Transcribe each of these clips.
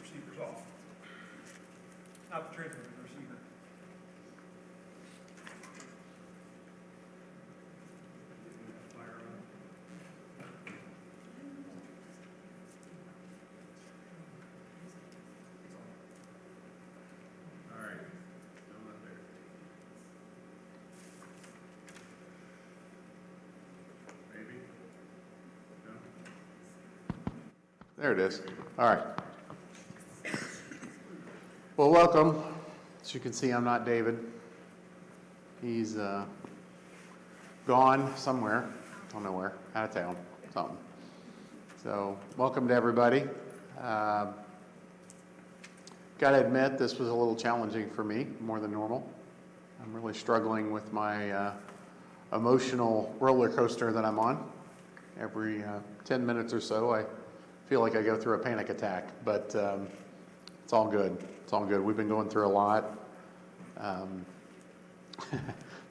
Receiver's off. Not the transmitter, the receiver. Fire on. All right, I'm up there. Maybe? No? There it is. All right. Well, welcome. As you can see, I'm not David. He's gone somewhere. Don't know where. Out of town. Something. So, welcome to everybody. Got to admit, this was a little challenging for me, more than normal. I'm really struggling with my emotional roller coaster that I'm on. Every 10 minutes or so, I feel like I go through a panic attack, but it's all good. It's all good. We've been going through a lot.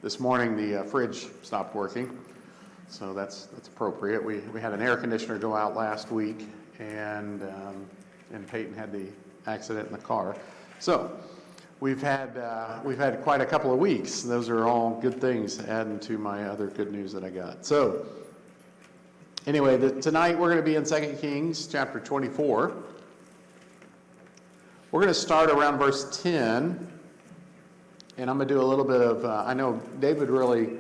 This morning, the fridge stopped working, so that's appropriate. We had an air conditioner go out last week, and Peyton had the accident in the car. So we've had quite a couple of weeks. Those are all good things, adding to my other good news that I got. So anyway, tonight we're going to be in 2 Kings chapter 24. We're going to start around verse 10, and I'm going to do a little bit of, I know David really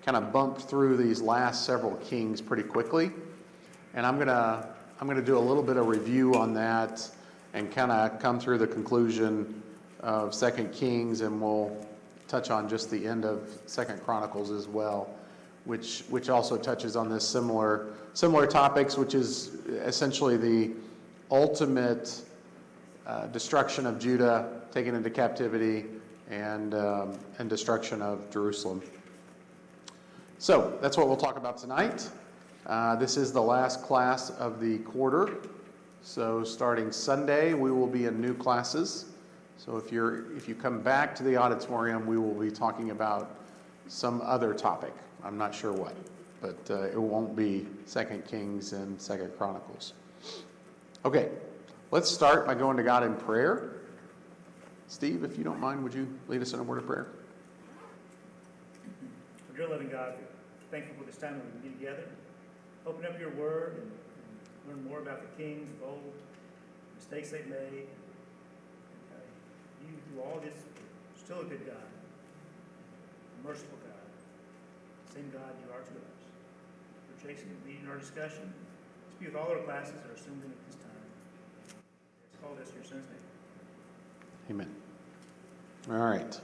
kind of bumped through these last several kings pretty quickly, and I'm going to do a little bit of review on that and kind of come through the conclusion of 2 Kings, and we'll touch on just the end of 2 Chronicles as well. which also touches on this similar topics, which is essentially the ultimate destruction of Judah, taken into captivity, and destruction of Jerusalem. So that's what we'll talk about tonight. This is the last class of the quarter. So starting Sunday, we will be in new classes. So if you come back to the auditorium, we will be talking about some other topic. I'm not sure what, but it won't be 2 Kings and 2 Chronicles. Okay, let's start by going to God in prayer. Steve, if you don't mind, would you lead us in a word of prayer? Dear loving God, thank you for this time that we can be together. Open up your word and learn more about the kings of old, mistakes they made. You do all this, still a good God, a merciful God, same God you are to us. We're chasing and leading our discussion. Let's be with all our classes that are assumed in at this time. Let's call this in your son's name. Amen. All right.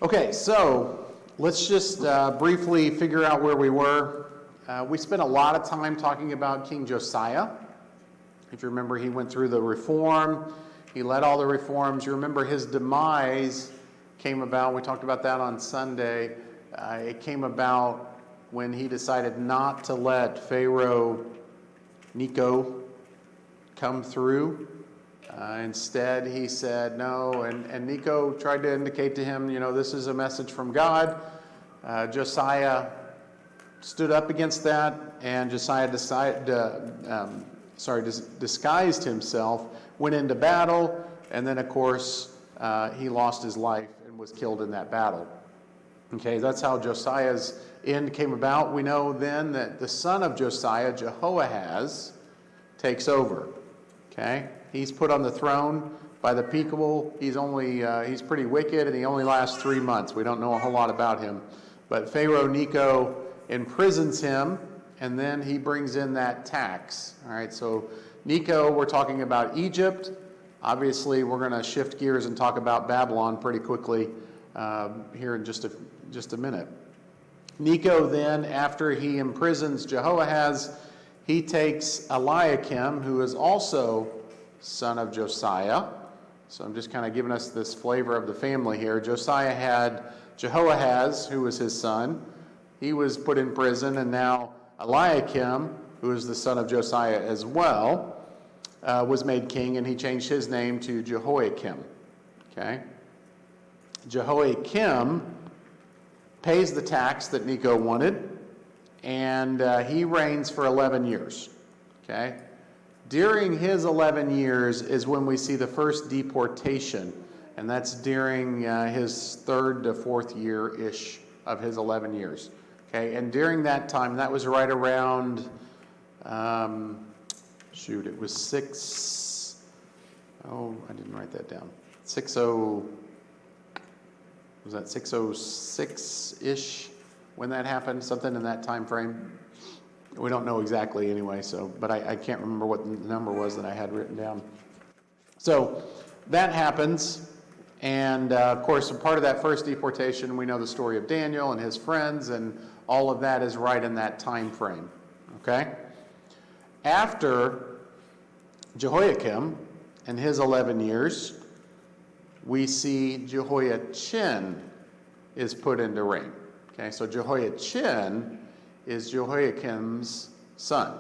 Okay, so let's just briefly figure out where we were. We spent a lot of time talking about King Josiah. If you remember, he went through the reform. He led all the reforms. You remember his demise came about. We talked about that on Sunday. It came about when he decided not to let Pharaoh Necho come through. Instead, he said no, and Necho tried to indicate to him, this is a message from God. Josiah stood up against that, and Josiah disguised himself, went into battle, and then, of course, he lost his life and was killed in that battle. Okay, that's how Josiah's end came about. We know then that the son of Josiah, Jehoahaz, takes over. Okay, he's put on the throne by the people. He's pretty wicked, and he only lasts 3 months. We don't know a whole lot about him. But Pharaoh Necho imprisons him, and then he brings in that tax. All right, so Necho, we're talking about Egypt. Obviously, we're going to shift gears and talk about Babylon pretty quickly here in just a minute. Necho then, after he imprisons Jehoahaz, he takes Eliakim, who is also son of Josiah. So I'm just kind of giving us this flavor of the family here. Josiah had Jehoahaz, who was his son. He was put in prison, and now Eliakim, who is the son of Josiah as well, was made king, and he changed his name to Jehoiakim. Okay? Jehoiakim pays the tax that Necho wanted, and he reigns for 11 years. Okay? During his 11 years is when we see the first deportation, and that's during his 3rd to 4th year-ish of his 11 years. Okay, and during that time, that was right around, it was I didn't write that down. 606-ish when that happened, something in that time frame. We don't know exactly anyway, but I can't remember what the number was that I had written down. So that happens, and of course, a part of that first deportation, we know the story of Daniel and his friends, and all of that is right in that time frame. Okay? After Jehoiakim and his 11 years, we see Jehoiachin is put into reign. Okay, so Jehoiachin is Jehoiakim's son.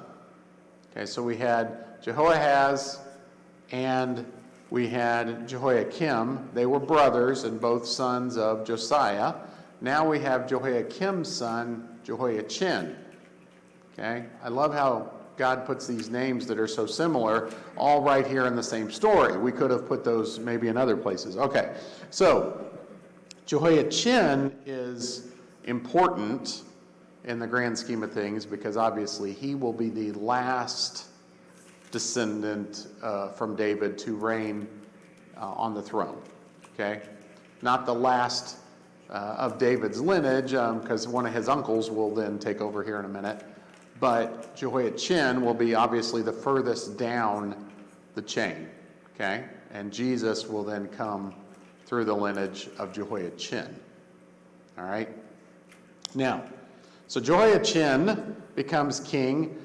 Okay, so we had Jehoahaz and we had Jehoiakim. They were brothers and both sons of Josiah. Now we have Jehoiakim's son, Jehoiachin. Okay, I love how God puts these names that are so similar all right here in the same story. We could have put those maybe in other places. Okay, so Jehoiachin is important in the grand scheme of things because obviously he will be the last descendant from David to reign on the throne. Okay, not the last of David's lineage, because one of his uncles will then take over here in a minute. But Jehoiachin will be obviously the furthest down the chain, okay? And Jesus will then come through the lineage of Jehoiachin, all right? Now, so Jehoiachin becomes king,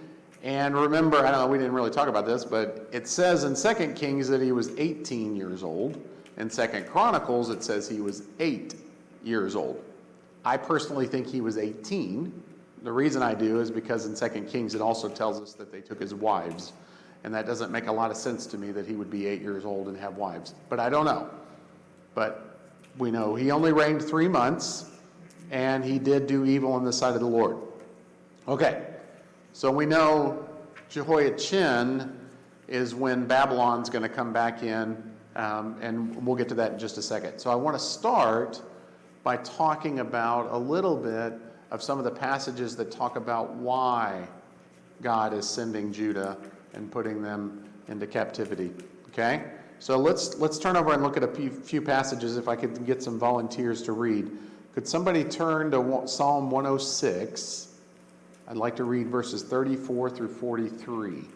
and remember, I don't know, we didn't really talk about this, but it says in 2 Kings that he was 18 years old. In 2 Chronicles, it says he was 8 years old. I personally think he was 18. The reason I do is because in 2 Kings, it also tells us that they took his wives. And that doesn't make a lot of sense to me that he would be 8 years old and have wives. But I don't know. But we know he only reigned 3 months, and he did do evil in the sight of the Lord. Okay, so we know Jehoiachin is when Babylon's going to come back in, and we'll get to that in just a second. So I want to start by talking about a little bit of some of the passages that talk about why God is sending Judah and putting them into captivity. Okay? So let's turn over and look at a few passages, if I could get some volunteers to read. Could somebody turn to Psalm 106? I'd like to read verses 34 through 43. Can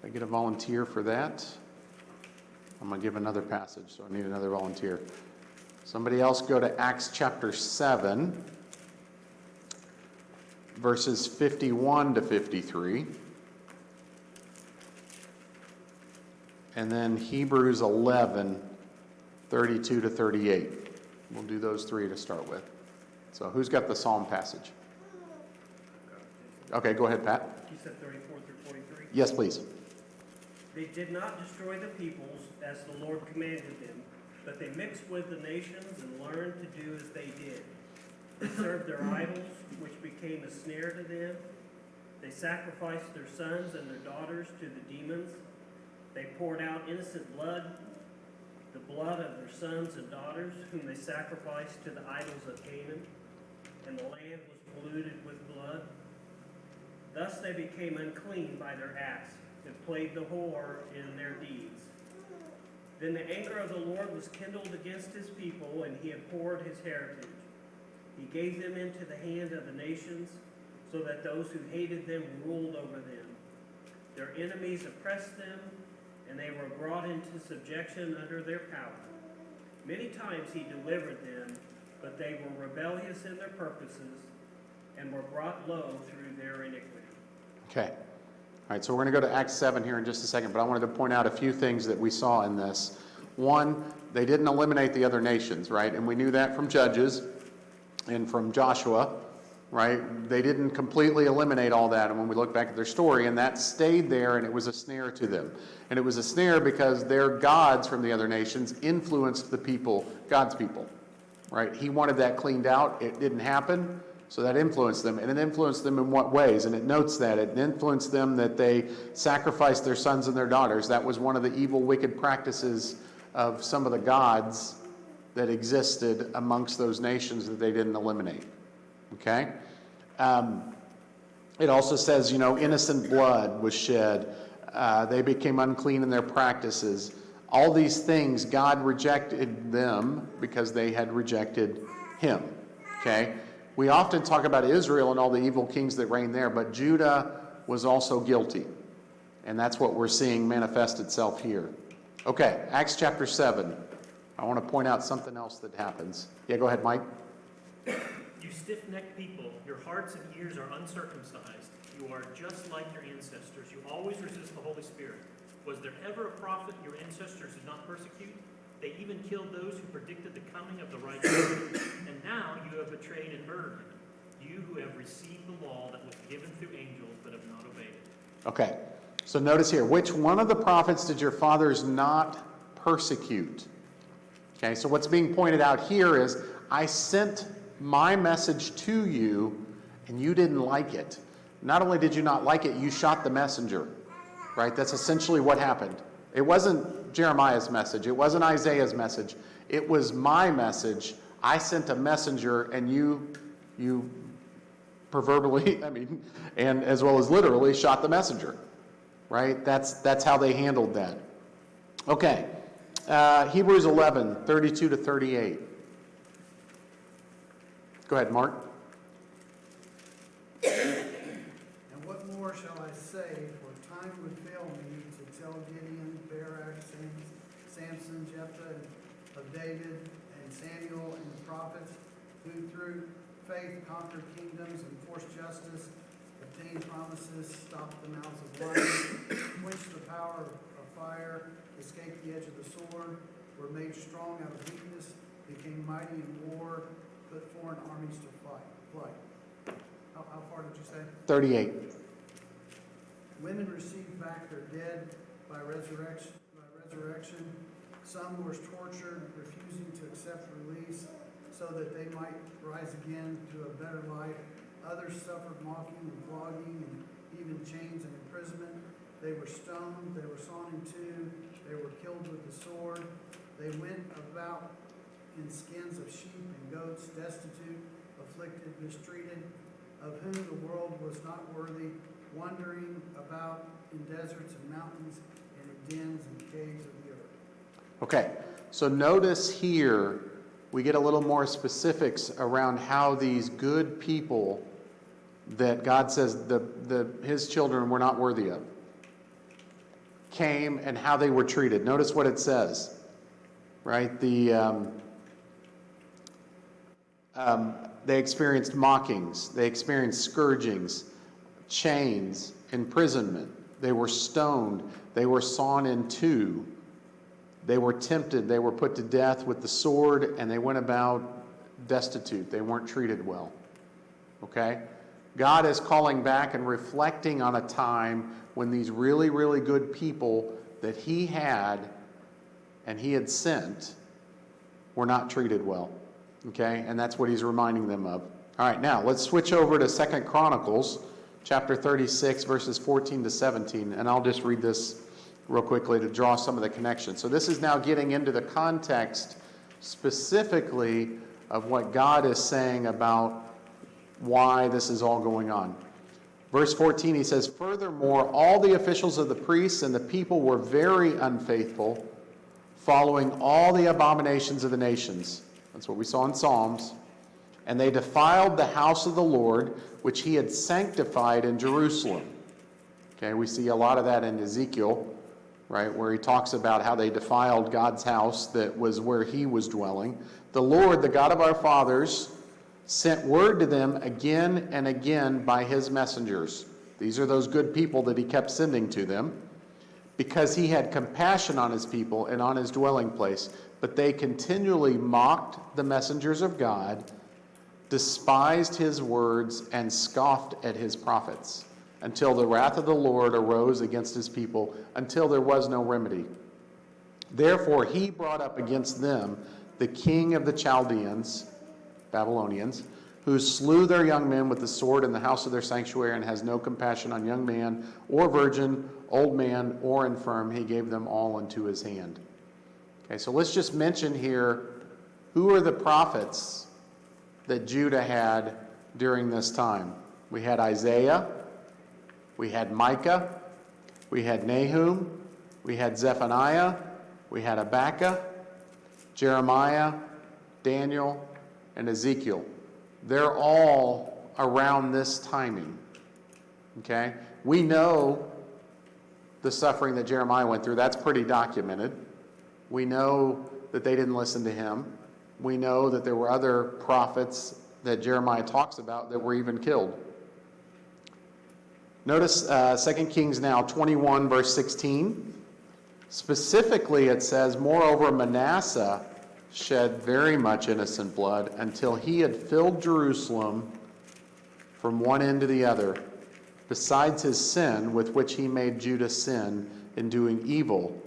I get a volunteer for that? I'm going to give another passage, so I need another volunteer. Somebody else go to Acts chapter 7, verses 51 to 53. And then Hebrews 11, 32 to 38. We'll do those three to start with. So who's got the Psalm passage? Okay, go ahead, Pat. You said 34 through 43? Yes, please. They did not destroy the peoples as the Lord commanded them, but they mixed with the nations and learned to do as they did. They served their idols, which became a snare to them. They sacrificed their sons and their daughters to the demons. They poured out innocent blood, the blood of their sons and daughters, whom they sacrificed to the idols of Canaan, and the land was polluted with blood. Thus they became unclean by their acts, and played the whore in their deeds. Then the anger of the Lord was kindled against his people, and he abhorred his heritage. He gave them into the hand of the nations, so that those who hated them ruled over them. Their enemies oppressed them, and they were brought into subjection under their power. Many times he delivered them, but they were rebellious in their purposes, and were brought low through their iniquity. Okay. All right, so we're going to go to Acts 7 here in just a second, but I wanted to point out a few things that we saw in this. One, they didn't eliminate the other nations, right? And we knew that from Judges and from Joshua, right? They didn't completely eliminate all that. And when we look back at their story, and that stayed there, and it was a snare to them. And it was a snare because their gods from the other nations influenced the people, God's people, right? He wanted that cleaned out. It didn't happen. So that influenced them. And it influenced them in what ways? And it notes that. It influenced them that they sacrificed their sons and their daughters. That was one of the evil, wicked practices of some of the gods that existed amongst those nations that they didn't eliminate. Okay? It also says, innocent blood was shed. They became unclean in their practices. All these things, God rejected them because they had rejected him. Okay? We often talk about Israel and all the evil kings that reigned there, but Judah was also guilty. And that's what we're seeing manifest itself here. Okay, Acts chapter 7. I want to point out something else that happens. Yeah, go ahead, Mike. You stiff-necked people, your hearts and ears are uncircumcised. You are just like your ancestors. You always resist the Holy Spirit. Was there ever a prophet your ancestors did not persecute? They even killed those who predicted the coming of the righteous. And now you have betrayed and murdered him. You who have received the law that was given through angels but have not obeyed it. Okay, so notice here, which one of the prophets did your fathers not persecute? Okay, so what's being pointed out here is, I sent my message to you, and you didn't like it. Not only did you not like it, you shot the messenger, right? That's essentially what happened. It wasn't Jeremiah's message. It wasn't Isaiah's message. It was my message. I sent a messenger, and you proverbially, and as well as literally, shot the messenger, right? That's how they handled that. Okay, Hebrews 11, 32 to 38. Go ahead, Mark. And what more shall I say, for time would fail me to tell Gideon, Barak, Samson, Jephthah, of David, and Samuel, and the prophets, who through faith conquered kingdoms, enforced justice, obtained promises, stopped the mouths of lions, quenched the power of fire, escaped the edge of the sword, were made strong out of weakness, became mighty in war, put foreign armies to flight. How far did you say? 38. Women received back their dead by resurrection. Some were tortured, refusing to accept release so that they might rise again to a better life. Others suffered mocking and flogging and even chains and imprisonment. They were stoned, they were sawn in two, they were killed with the sword. They went about in skins of sheep and goats, destitute, afflicted, mistreated, of whom the world was not worthy, wandering about in deserts and mountains and in dens and caves of the earth. Okay, so notice here we get a little more specifics around how these good people that God says his children were not worthy of came and how they were treated. Notice what it says, right? They experienced mockings, they experienced scourgings, chains, imprisonment. They were stoned, they were sawn in two, they were tempted, they were put to death with the sword, and they went about destitute. They weren't treated well. Okay? God is calling back and reflecting on a time when these really, really good people that he had and he had sent were not treated well. Okay? And that's what he's reminding them of. All right, now let's switch over to 2 Chronicles chapter 36, verses 14 to 17, and I'll just read this real quickly to draw some of the connections. So this is now getting into the context specifically of what God is saying about why this is all going on. Verse 14, he says, "Furthermore, all the officials of the priests and the people were very unfaithful, following all the abominations of the nations." That's what we saw in Psalms. "And they defiled the house of the Lord, which he had sanctified in Jerusalem." Okay, we see a lot of that in Ezekiel, right, where he talks about how they defiled God's house that was where he was dwelling. "The Lord, the God of our fathers, sent word to them again and again by his messengers." These are those good people that he kept sending to them, "because he had compassion on his people and on his dwelling place. But they continually mocked the messengers of God, despised his words, and scoffed at his prophets, until the wrath of the Lord arose against his people, until there was no remedy. Therefore he brought up against them the king of the Chaldeans," Babylonians, "who slew their young men with the sword in the house of their sanctuary, and has no compassion on young man or virgin, old man or infirm. He gave them all into his hand." Okay, so let's just mention here, who are the prophets that Judah had during this time? We had Isaiah, we had Micah, we had Nahum, we had Zephaniah, we had Habakkuk, Jeremiah, Daniel, and Ezekiel. They're all around this timing. Okay? We know the suffering that Jeremiah went through. That's pretty documented. We know that they didn't listen to him. We know that there were other prophets that Jeremiah talks about that were even killed. Notice 2 Kings now 21, verse 16. Specifically, it says, "Moreover, Manasseh shed very much innocent blood until he had filled Jerusalem from one end to the other, besides his sin with which he made Judah sin in doing evil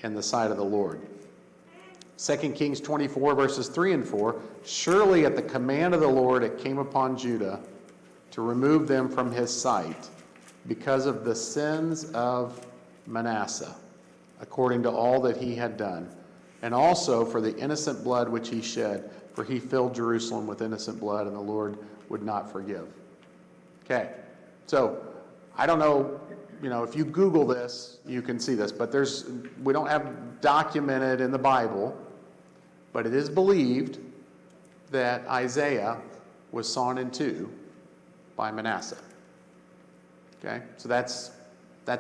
in the sight of the Lord." 2 Kings 24, verses 3 and 4, "Surely at the command of the Lord it came upon Judah to remove them from his sight because of the sins of Manasseh, according to all that he had done, and also for the innocent blood which he shed, for he filled Jerusalem with innocent blood, and the Lord would not forgive." Okay, so I don't know, if you Google this, you can see this, but we don't have documented in the Bible, but it is believed that Isaiah was sawn in two by Manasseh. Okay, so that's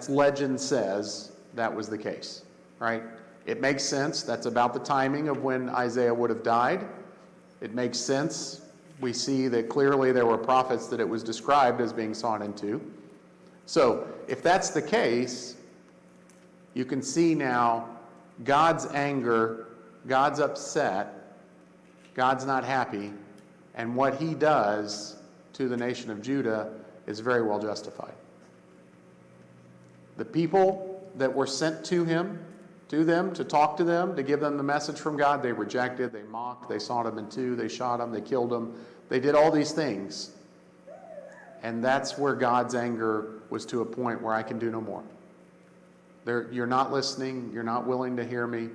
legend says that was the case, right? It makes sense. That's about the timing of when Isaiah would have died. It makes sense we see that clearly there were prophets that it was described as being sawn in two. So if that's the case, you can see now God's anger, God's upset, God's not happy, and what he does to the nation of Judah is very well justified. The people that were sent to him, to them, to talk to them, to give them the message from God, they rejected, they mocked, they sawed him in two, they shot him, they killed him. They did all these things. And that's where God's anger was to a point where I can do no more. You're not listening, you're not willing to hear me.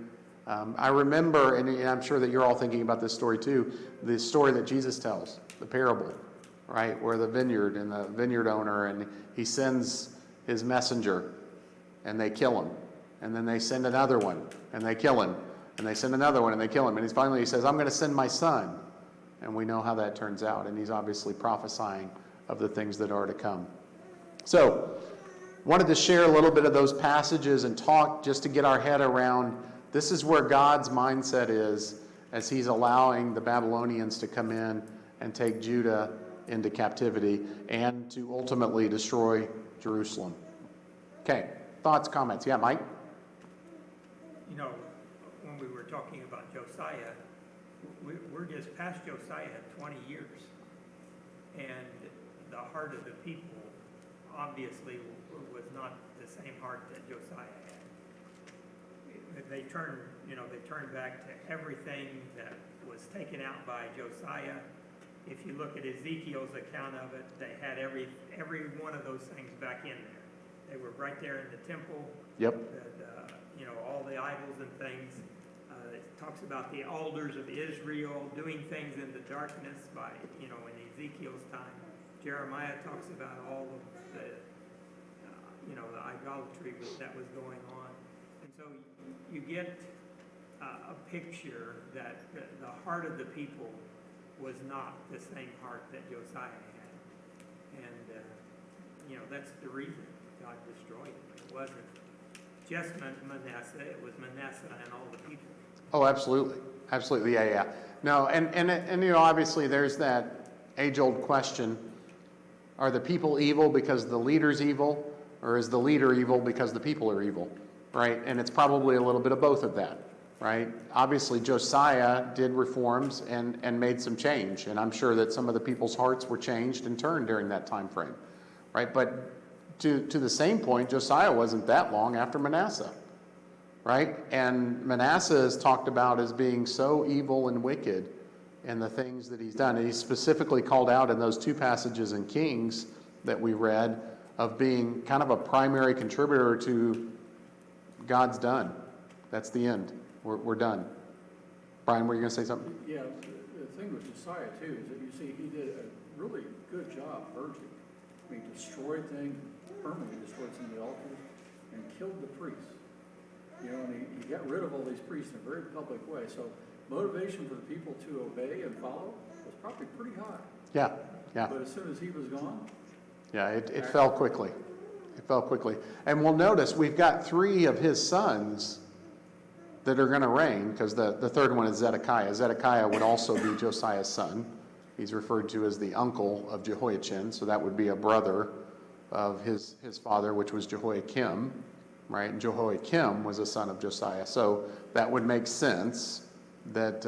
I remember, and I'm sure that you're all thinking about this story too, the story that Jesus tells, the parable, right? Where the vineyard and the vineyard owner, and he sends his messenger, and they kill him. And then they send another one, and they kill him. And they send another one, and they kill him. And he says, I'm going to send my son. And we know how that turns out. And he's obviously prophesying of the things that are to come. So, wanted to share a little bit of those passages and talk just to get our head around this is where God's mindset is as he's allowing the Babylonians to come in and take Judah into captivity and to ultimately destroy Jerusalem. Okay, thoughts, comments? Yeah, Mike? You know, when we were talking about Josiah, we're just past Josiah 20 years. And the heart of the people obviously was not the same heart that Josiah had. They turned back to everything that was taken out by Josiah. If you look at Ezekiel's account of it, they had every one of those things back in there. They were right there in the temple. Yep. All the idols and things. It talks about the alders of Israel doing things in the darkness in Ezekiel's time. Jeremiah talks about all of the idolatry that was going on. And so you get a picture that the heart of the people was not the same heart that Josiah had. And, that's the reason God destroyed it. It wasn't just Manasseh, it was Manasseh and all the people. Oh, absolutely. Absolutely, yeah. No, and obviously there's that age-old question, are the people evil because the leader's evil, or is the leader evil because the people are evil, right? And it's probably a little bit of both of that, right? Obviously, Josiah did reforms and made some change, and I'm sure that some of the people's hearts were changed and turned during that time frame, right? But to the same point, Josiah wasn't that long after Manasseh, right? And Manasseh is talked about as being so evil and wicked in the things that he's done. And he's specifically called out in those two passages in Kings that we read of being kind of a primary contributor to God's done. That's the end. We're done. Brian, were you going to say something? Yeah, the thing with Josiah too is that you see he did a really good job purging. I mean, destroyed things, permanently destroyed some of the altars, and killed the priests. And he got rid of all these priests in a very public way. So motivation for the people to obey and follow was probably pretty high. Yeah. But as soon as he was gone, yeah, it fell quickly. It fell quickly. And we'll notice we've got 3 of his sons that are going to reign, because the third one is Zedekiah. Zedekiah would also be Josiah's son. He's referred to as the uncle of Jehoiachin, so that would be a brother of his father, which was Jehoiakim, right? And Jehoiakim was a son of Josiah. So that would make sense that,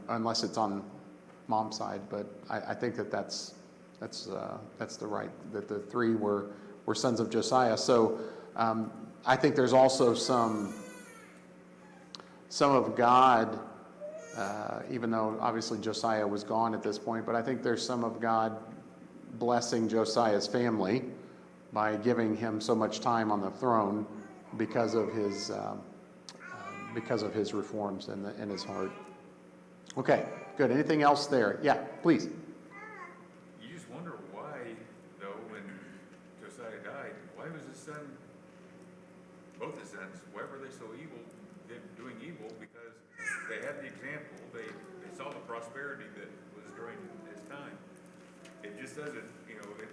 unless it's on mom's side, but I think that's the right, that the 3 were sons of Josiah. So I think there's also some of God, even though obviously Josiah was gone at this point, but I think there's some of God blessing Josiah's family by giving him so much time on the throne because of his reforms in his heart. Okay, good. Anything else there? Yeah, please. You just wonder why, though, when Josiah died, why was his son, both his sons, why were they so evil, doing evil? Because they had the example, they saw the prosperity that was during his time. It just doesn't,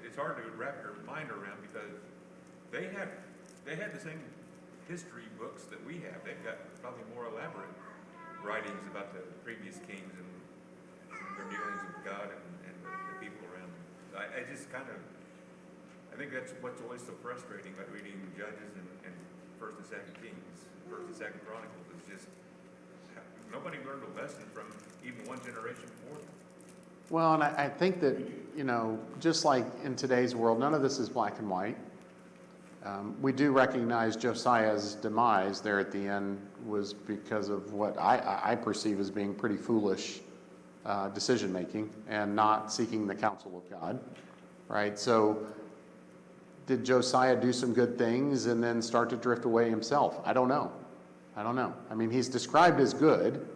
it's hard to wrap your mind around, because they had the same history books that we have. They've got probably more elaborate writings about the previous kings and their dealings with God and I just kind of, I think that's what's always so frustrating about reading Judges and First and Second Kings, First and Second Chronicles, is just, nobody learned a lesson from even one generation before them. Well, and I think that, just like in today's world, none of this is black and white. We do recognize Josiah's demise there at the end was because of what I perceive as being pretty foolish decision-making and not seeking the counsel of God, right? So did Josiah do some good things and then start to drift away himself? I don't know. I mean, he's described as good,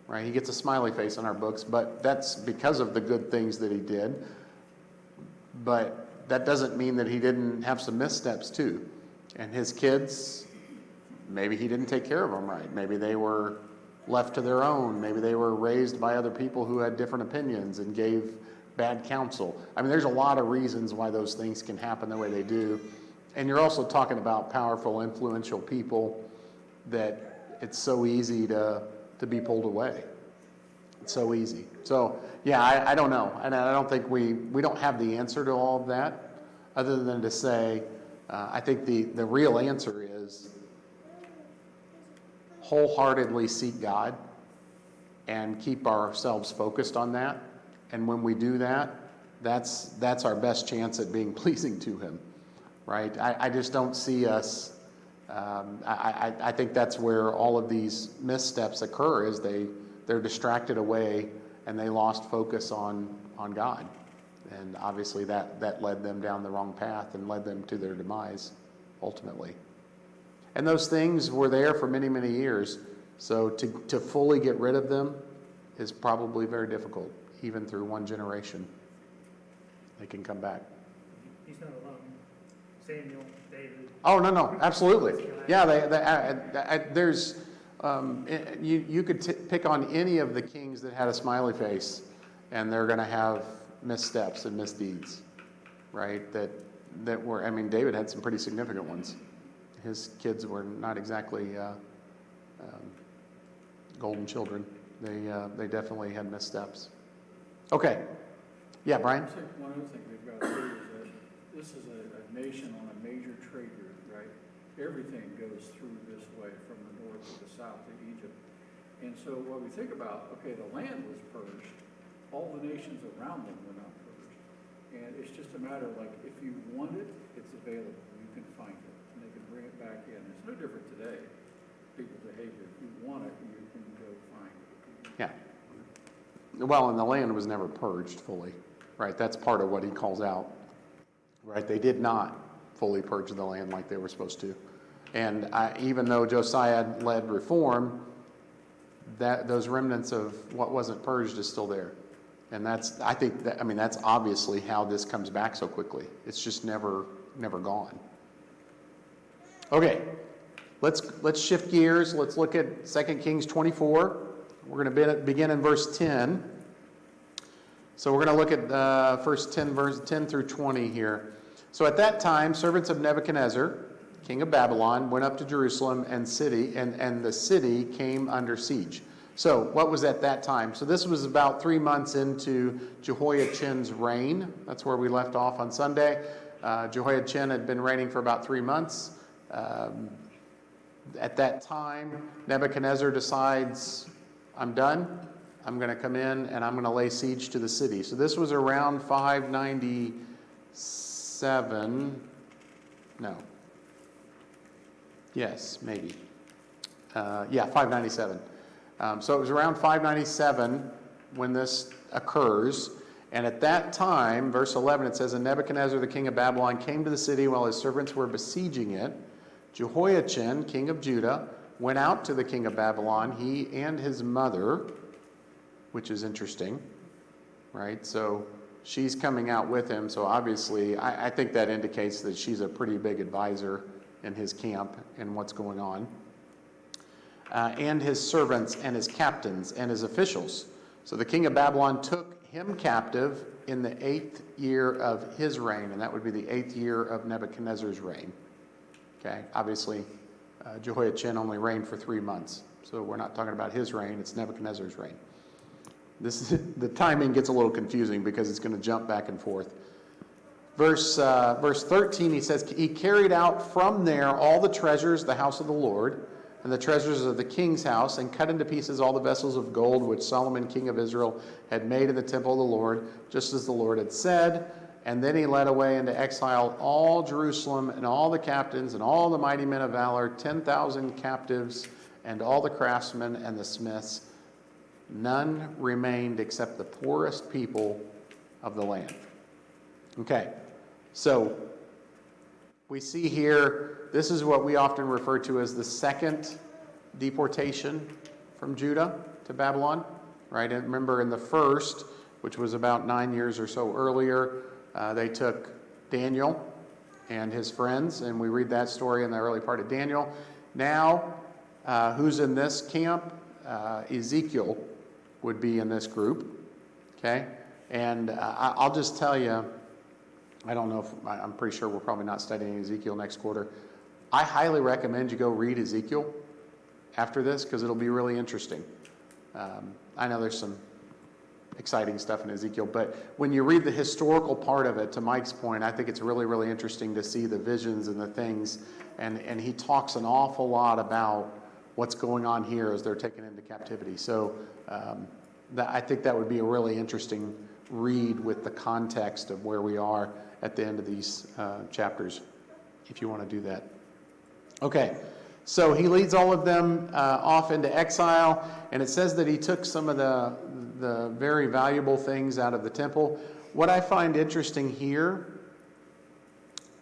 right? He gets a smiley face in our books, but that's because of the good things that he did. But that doesn't mean that he didn't have some missteps too. And his kids, maybe he didn't take care of them right. Maybe they were left to their own. Maybe they were raised by other people who had different opinions and gave bad counsel. I mean, there's a lot of reasons why those things can happen the way they do. And you're also talking about powerful, influential people that it's so easy to be pulled away. It's so easy. So, yeah, I don't know. And I don't think we don't have the answer to all of that, other than to say, I think the real answer is wholeheartedly seek God and keep ourselves focused on that. And when we do that, that's our best chance at being pleasing to Him, right? I just don't see us. I think that's where all of these missteps occur, is they're distracted away and they lost focus on God. And obviously that led them down the wrong path and led them to their demise, ultimately. And those things were there for many, many years. So to fully get rid of them is probably very difficult, even through one generation. They can come back. He's not alone. Samuel, David. Oh, no, absolutely. Yeah, there's, you could pick on any of the kings that had a smiley face, and they're going to have missteps and misdeeds, right? That were, I mean, David had some pretty significant ones. His kids were not exactly golden children. They definitely had missteps. Okay. Yeah, Brian? I think one other thing we've got to do is that this is a nation on a major trade route, right? Everything goes through this way from the north to the south to Egypt. And so what we think about, okay, the land was purged, all the nations around them were not purged. And it's just a matter of, like, if you want it, it's available. You can find it, and they can bring it back in. It's no different today, people's behavior. If you want it, you can go find it. Yeah. Well, and the land was never purged fully, right? That's part of what he calls out, right? They did not fully purge the land like they were supposed to. And even though Josiah led reform, those remnants of what wasn't purged is still there. And that's obviously how this comes back so quickly. It's just never gone. Okay, let's shift gears. Let's look at 2 Kings 24. We're going to begin in verse 10. So we're going to look at first 10 verse 10 through 20 here. So at that time, servants of Nebuchadnezzar, king of Babylon, went up to Jerusalem and the city came under siege. So what was at that time? So this was about 3 months into Jehoiachin's reign. That's where we left off on Sunday. Jehoiachin had been reigning for about 3 months. At that time, Nebuchadnezzar decides, I'm done. I'm going to come in and I'm going to lay siege to the city. So this was around 597. No. Yes, maybe. 597. So it was around 597 when this occurs. And at that time, verse 11, it says, and Nebuchadnezzar, the king of Babylon, came to the city while his servants were besieging it. Jehoiachin, king of Judah, went out to the king of Babylon, he and his mother, which is interesting, right? So she's coming out with him. So obviously, I think that indicates that she's a pretty big advisor in his camp and what's going on. And his servants and his captains and his officials. So the king of Babylon took him captive in the 8th year of his reign, and that would be the 8th year of Nebuchadnezzar's reign. Okay, obviously, Jehoiachin only reigned for 3 months, so we're not talking about his reign, it's Nebuchadnezzar's reign. The timing gets a little confusing because it's going to jump back and forth. Verse 13, he says, he carried out from there all the treasures, the house of the Lord, and the treasures of the king's house, and cut into pieces all the vessels of gold which Solomon, king of Israel, had made in the temple of the Lord, just as the Lord had said. And then he led away into exile all Jerusalem, and all the captains, and all the mighty men of valor, 10,000 captives, and all the craftsmen and the smiths. None remained except the poorest people of the land. Okay, so we see here, this is what we often refer to as the second deportation from Judah to Babylon, right? And remember in the first, which was about 9 years or so earlier, they took Daniel and his friends, and we read that story in the early part of Daniel. Now, who's in this camp? Ezekiel would be in this group, okay? And I'll just tell you, I don't know if, I'm pretty sure we're probably not studying Ezekiel next quarter. I highly recommend you go read Ezekiel after this, because it'll be really interesting. I know there's some exciting stuff in Ezekiel, but when you read the historical part of it, to Mike's point, I think it's really, really interesting to see the visions and the things, and he talks an awful lot about what's going on here as they're taken into captivity. So I think that would be a really interesting read with the context of where we are at the end of these chapters, if you want to do that. Okay, so he leads all of them off into exile, and it says that he took some of the very valuable things out of the temple. What I find interesting here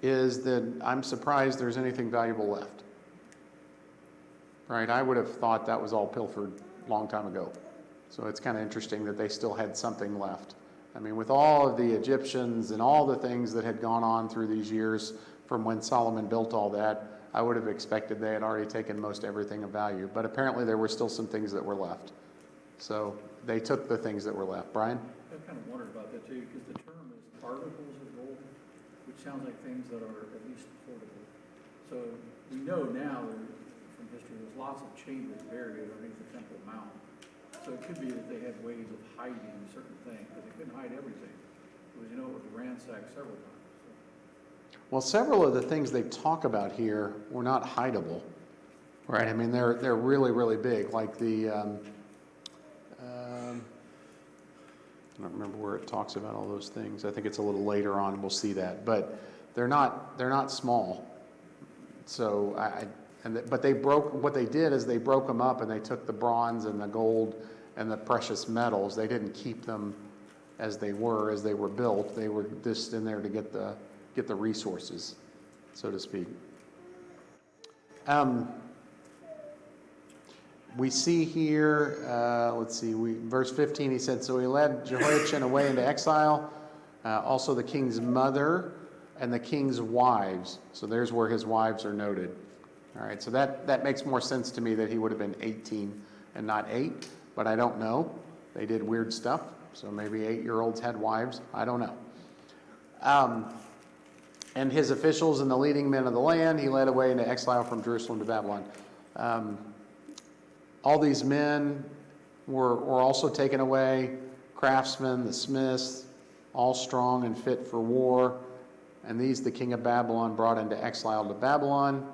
is that I'm surprised there's anything valuable left. Right? I would have thought that was all pilfered a long time ago. So it's kind of interesting that they still had something left. I mean, with all of the Egyptians and all the things that had gone on through these years from when Solomon built all that, I would have expected they had already taken most everything of value. But apparently there were still some things that were left. So they took the things that were left. Brian? I kind of wondered about that too, because the term is articles of gold, which sounds like things that are at least portable. So we know now from history there's lots of chambers buried underneath the Temple Mount. So it could be that they had ways of hiding certain things, but they couldn't hide everything. Because it was ransacked several times. So. Well, several of the things they talk about here were not hideable, right? I mean, they're really, really big. Like the, I don't remember where it talks about all those things. I think it's a little later on. We'll see that, but they're not small. So but they broke. What they did is they broke them up and they took the bronze and the gold and the precious metals. They didn't keep them as they were built. They were just in there to get the resources, so to speak. We see here, verse 15, he said, so he led Jehoiachin away into exile, also the king's mother and the king's wives. So there's where his wives are noted. All right, so that makes more sense to me that he would have been 18 and not 8, but I don't know. They did weird stuff, so maybe 8-year-olds had wives. I don't know. And his officials and the leading men of the land, he led away into exile from Jerusalem to Babylon. All these men were also taken away, craftsmen, the smiths, all strong and fit for war. And these the king of Babylon brought into exile to Babylon.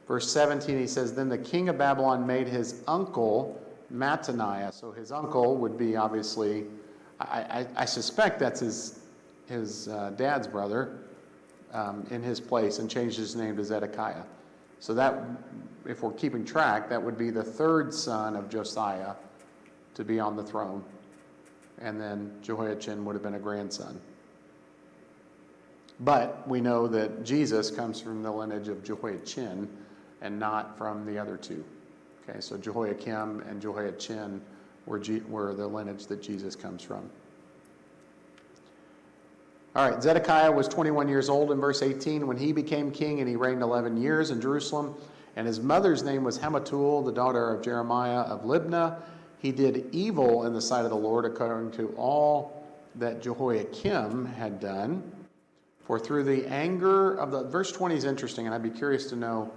Verse 17, he says, then the king of Babylon made his uncle Mattaniah. So his uncle would be obviously, I suspect that's his dad's brother, in his place, and changed his name to Zedekiah. So that, if we're keeping track, that would be the third son of Josiah to be on the throne. And then Jehoiachin would have been a grandson. But we know that Jesus comes from the lineage of Jehoiachin and not from the other two. Okay, so Jehoiakim and Jehoiachin were the lineage that Jesus comes from. All right, Zedekiah was 21 years old in verse 18 when he became king, and he reigned 11 years in Jerusalem. And his mother's name was Hamutal, the daughter of Jeremiah of Libnah. He did evil in the sight of the Lord according to all that Jehoiakim had done. For through the anger of the... Verse 20 is interesting, and I'd be curious to know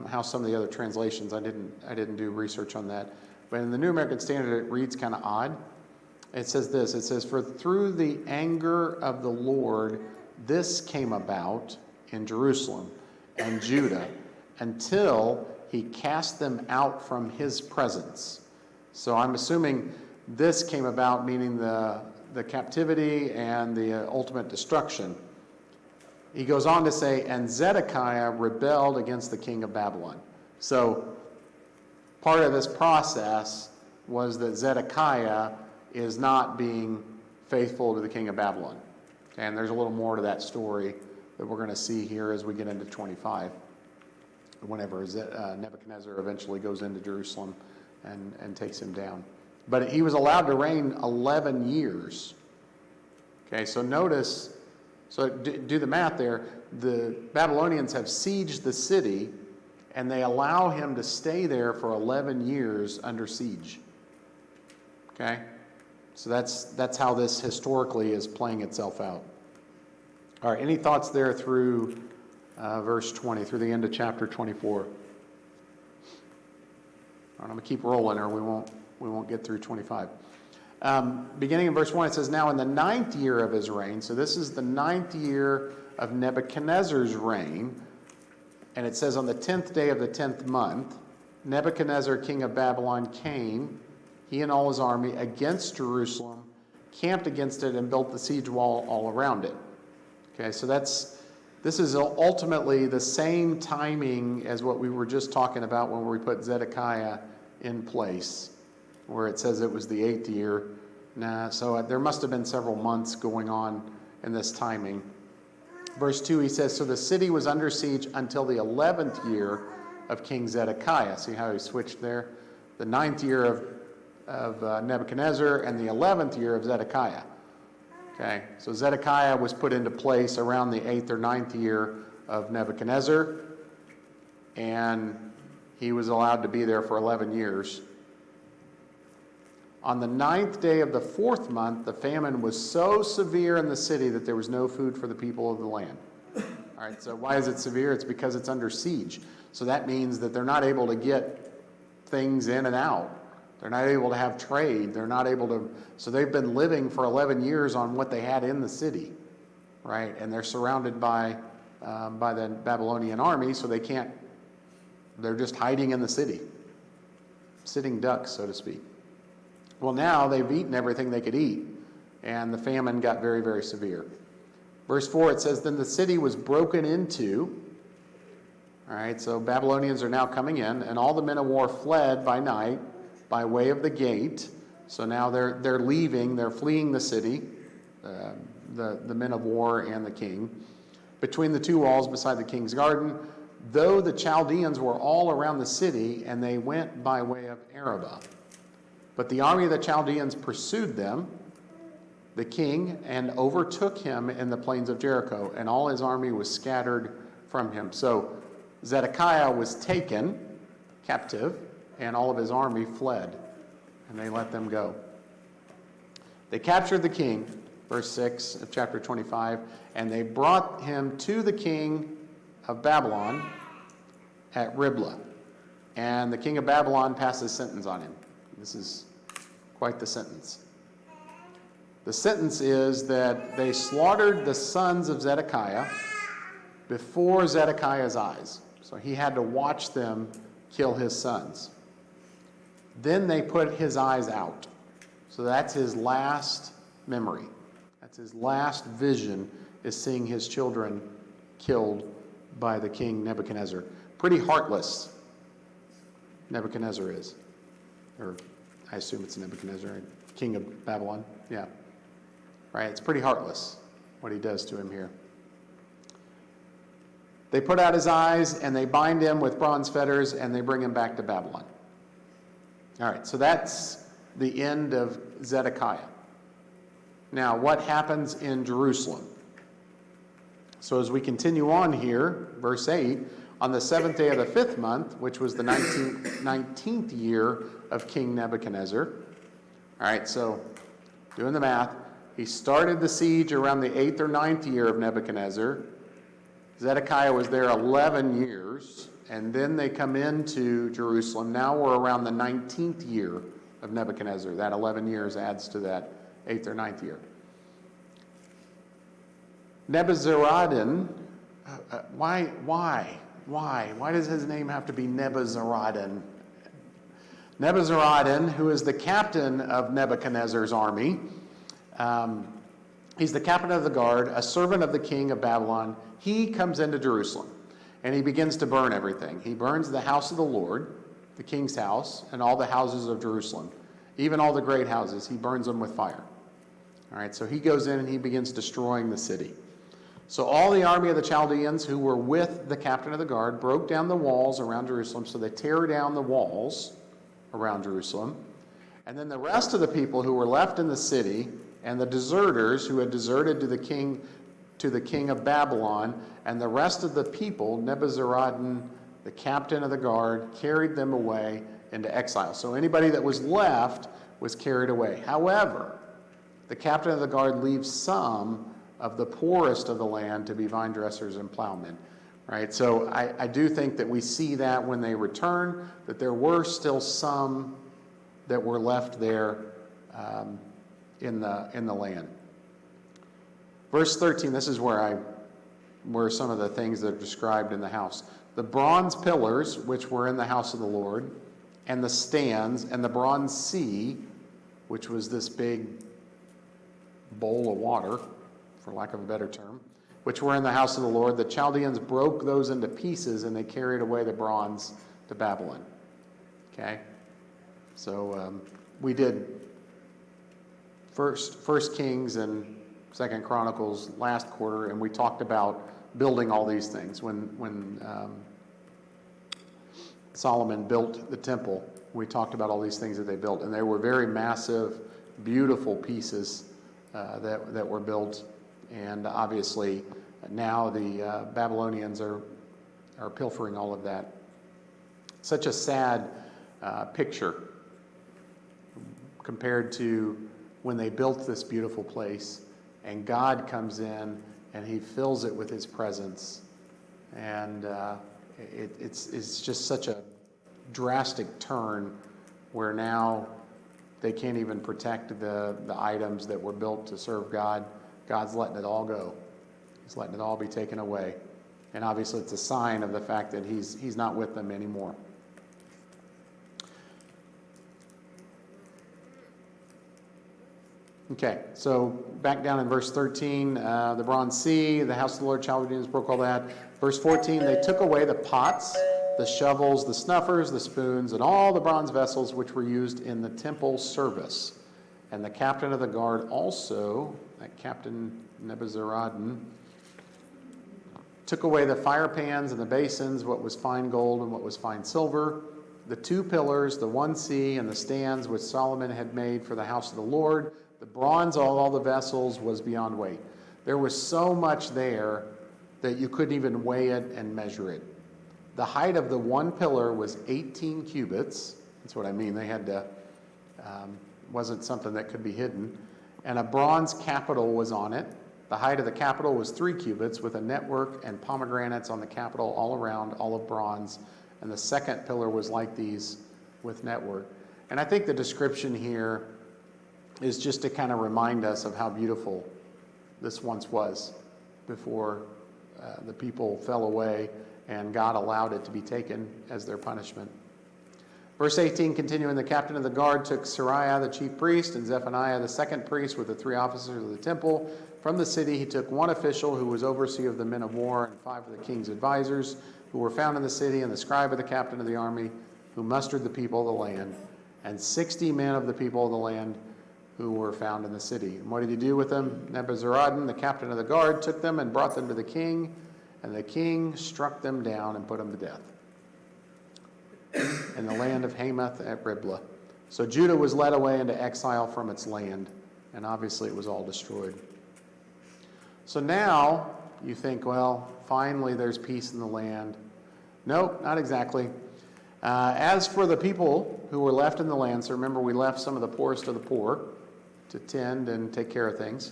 how some of the other translations, I didn't do research on that. But in the New American Standard, it reads kind of odd. It says this, it says, for through the anger of the Lord this came about in Jerusalem and Judah until he cast them out from his presence. So I'm assuming this came about, meaning the captivity and the ultimate destruction. He goes on to say, and Zedekiah rebelled against the king of Babylon. So part of this process was that Zedekiah is not being faithful to the king of Babylon. And there's a little more to that story that we're going to see here as we get into 25, whenever Nebuchadnezzar eventually goes into Jerusalem and takes him down. But he was allowed to reign 11 years. Okay, so notice, so do the math there. The Babylonians have sieged the city, and they allow him to stay there for 11 years under siege. Okay? So that's how this historically is playing itself out. All right, any thoughts there through verse 20, through the end of chapter 24? All right, I'm going to keep rolling, or we won't get through 25. Beginning in verse 1, it says, now in the 9th year of his reign, so this is the 9th year of Nebuchadnezzar's reign, and it says on the 10th day of the 10th month, Nebuchadnezzar, king of Babylon, came, he and all his army, against Jerusalem, camped against it, and built the siege wall all around it. Okay, so this is ultimately the same timing as what we were just talking about when we put Zedekiah in place, where it says it was the 8th year. So there must have been several months going on in this timing. Verse 2, he says, so the city was under siege until the 11th year of King Zedekiah. See how he switched there? The 9th year of Nebuchadnezzar and the 11th year of Zedekiah. Okay, so Zedekiah was put into place around the 8th or 9th year of Nebuchadnezzar, and he was allowed to be there for 11 years. On the 9th day of the 4th month, the famine was so severe in the city that there was no food for the people of the land. All right, so why is it severe? It's because it's under siege. So that means that they're not able to get things in and out. They're not able to have trade. They're not able to, so they've been living for 11 years on what they had in the city, right? And they're surrounded by the Babylonian army, so they can't, they're just hiding in the city, sitting ducks, so to speak. Well, now they've eaten everything they could eat, and the famine got very, very severe. Verse 4, it says, then the city was broken into. All right, so Babylonians are now coming in, and all the men of war fled by night by way of the gate. So now they're leaving, they're fleeing the city, the men of war and the king, between the two walls beside the king's garden, though the Chaldeans were all around the city, and they went by way of Arabah. But the army of the Chaldeans pursued them, the king, and overtook him in the plains of Jericho, and all his army was scattered from him. So Zedekiah was taken captive, and all of his army fled, and they let them go. They captured the king, verse 6 of chapter 25, and they brought him to the king of Babylon at Riblah. And the king of Babylon passed his sentence on him. This is quite the sentence. The sentence is that they slaughtered the sons of Zedekiah before Zedekiah's eyes. So he had to watch them kill his sons. Then they put his eyes out. So that's his last memory. That's his last vision, is seeing his children killed by the king Nebuchadnezzar. Pretty heartless, Nebuchadnezzar is. Or I assume it's Nebuchadnezzar, king of Babylon. Yeah. Right? It's pretty heartless what he does to him here. They put out his eyes, and they bind him with bronze fetters, and they bring him back to Babylon. All right, so that's the end of Zedekiah. Now, what happens in Jerusalem? So as we continue on here, verse 8, on the 7th day of the 5th month, which was the 19th year of King Nebuchadnezzar. All right, so doing the math, he started the siege around the 8th or 9th year of Nebuchadnezzar. Zedekiah was there 11 years, and then they come into Jerusalem. Now we're around the 19th year of Nebuchadnezzar. That 11 years adds to that 8th or 9th year. Nebuzaradan, why does his name have to be Nebuzaradan? Nebuzaradan, who is the captain of Nebuchadnezzar's army, he's the captain of the guard, a servant of the king of Babylon. He comes into Jerusalem, and he begins to burn everything. He burns the house of the Lord, the king's house, and all the houses of Jerusalem, even all the great houses. He burns them with fire. All right, so he goes in and he begins destroying the city. So all the army of the Chaldeans who were with the captain of the guard broke down the walls around Jerusalem. So they tear down the walls around Jerusalem. And then the rest of the people who were left in the city and the deserters who had deserted to the king of Babylon, and the rest of the people, Nebuzaradan, the captain of the guard, carried them away into exile. So anybody that was left was carried away. However, the captain of the guard leaves some of the poorest of the land to be vine dressers and plowmen. Right? So I do think that we see that when they return, that there were still some that were left there in the land. Verse 13, this is where some of the things that are described in the house. The bronze pillars, which were in the house of the Lord, and the stands, and the bronze sea, which was this big bowl of water, for lack of a better term, which were in the house of the Lord. The Chaldeans broke those into pieces, and they carried away the bronze to Babylon. Okay? So we did First Kings and Second Chronicles last quarter, and we talked about building all these things. When Solomon built the temple, we talked about all these things that they built, and they were very massive, beautiful pieces that were built. And obviously, now the Babylonians are pilfering all of that. Such a sad picture compared to when they built this beautiful place, and God comes in and he fills it with his presence. And it's just such a drastic turn where now they can't even protect the items that were built to serve God. God's letting it all go. He's letting it all be taken away. And obviously it's a sign of the fact that he's not with them anymore. Okay, so back down in verse 13, the bronze sea, the house of the Lord, Chaldeans broke all that. Verse 14, they took away the pots, the shovels, the snuffers, the spoons, and all the bronze vessels which were used in the temple service. And the captain of the guard also, that Captain Nebuzaradan, took away the fire pans and the basins, what was fine gold and what was fine silver, the two pillars, the one sea, and the stands which Solomon had made for the house of the Lord. The bronze of all the vessels was beyond weight. There was so much there that you couldn't even weigh it and measure it. The height of the one pillar was 18 cubits. That's what I mean. They had to, wasn't something that could be hidden. And a bronze capital was on it. The height of the capital was 3 cubits with a network and pomegranates on the capital all around, all of bronze. And the second pillar was like these with network. And I think the description here is just to kind of remind us of how beautiful this once was before the people fell away and God allowed it to be taken as their punishment. Verse 18, continuing, the captain of the guard took Sariah, the chief priest, and Zephaniah, the second priest, with the 3 officers of the temple. From the city he took 1 official who was overseer of the men of war, and 5 of the king's advisors who were found in the city, and the scribe of the captain of the army who mustered the people of the land, and 60 men of the people of the land who were found in the city. And what did he do with them? Nebuzaradan, the captain of the guard, took them and brought them to the king, and the king struck them down and put them to death in the land of Hamath at Riblah. So Judah was led away into exile from its land, and obviously it was all destroyed. So now you think, well, finally there's peace in the land. Nope, not exactly. As for the people who were left in the land, so remember we left some of the poorest of the poor to tend and take care of things.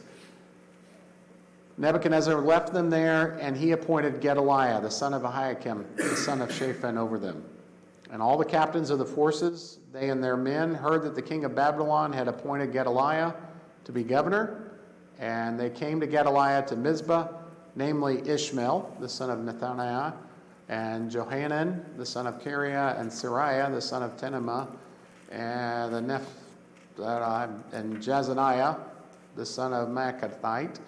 Nebuchadnezzar left them there, and he appointed Gedaliah, the son of Ahikam, the son of Shaphan, over them. And all the captains of the forces, they and their men, heard that the king of Babylon had appointed Gedaliah to be governor, and they came to Gedaliah to Mizpah namely Ishmael, the son of Nethaniah, and Johanan, the son of Kareah, and Sariah, the son of Tenema, and and Jazaniah, the son of Maacathite,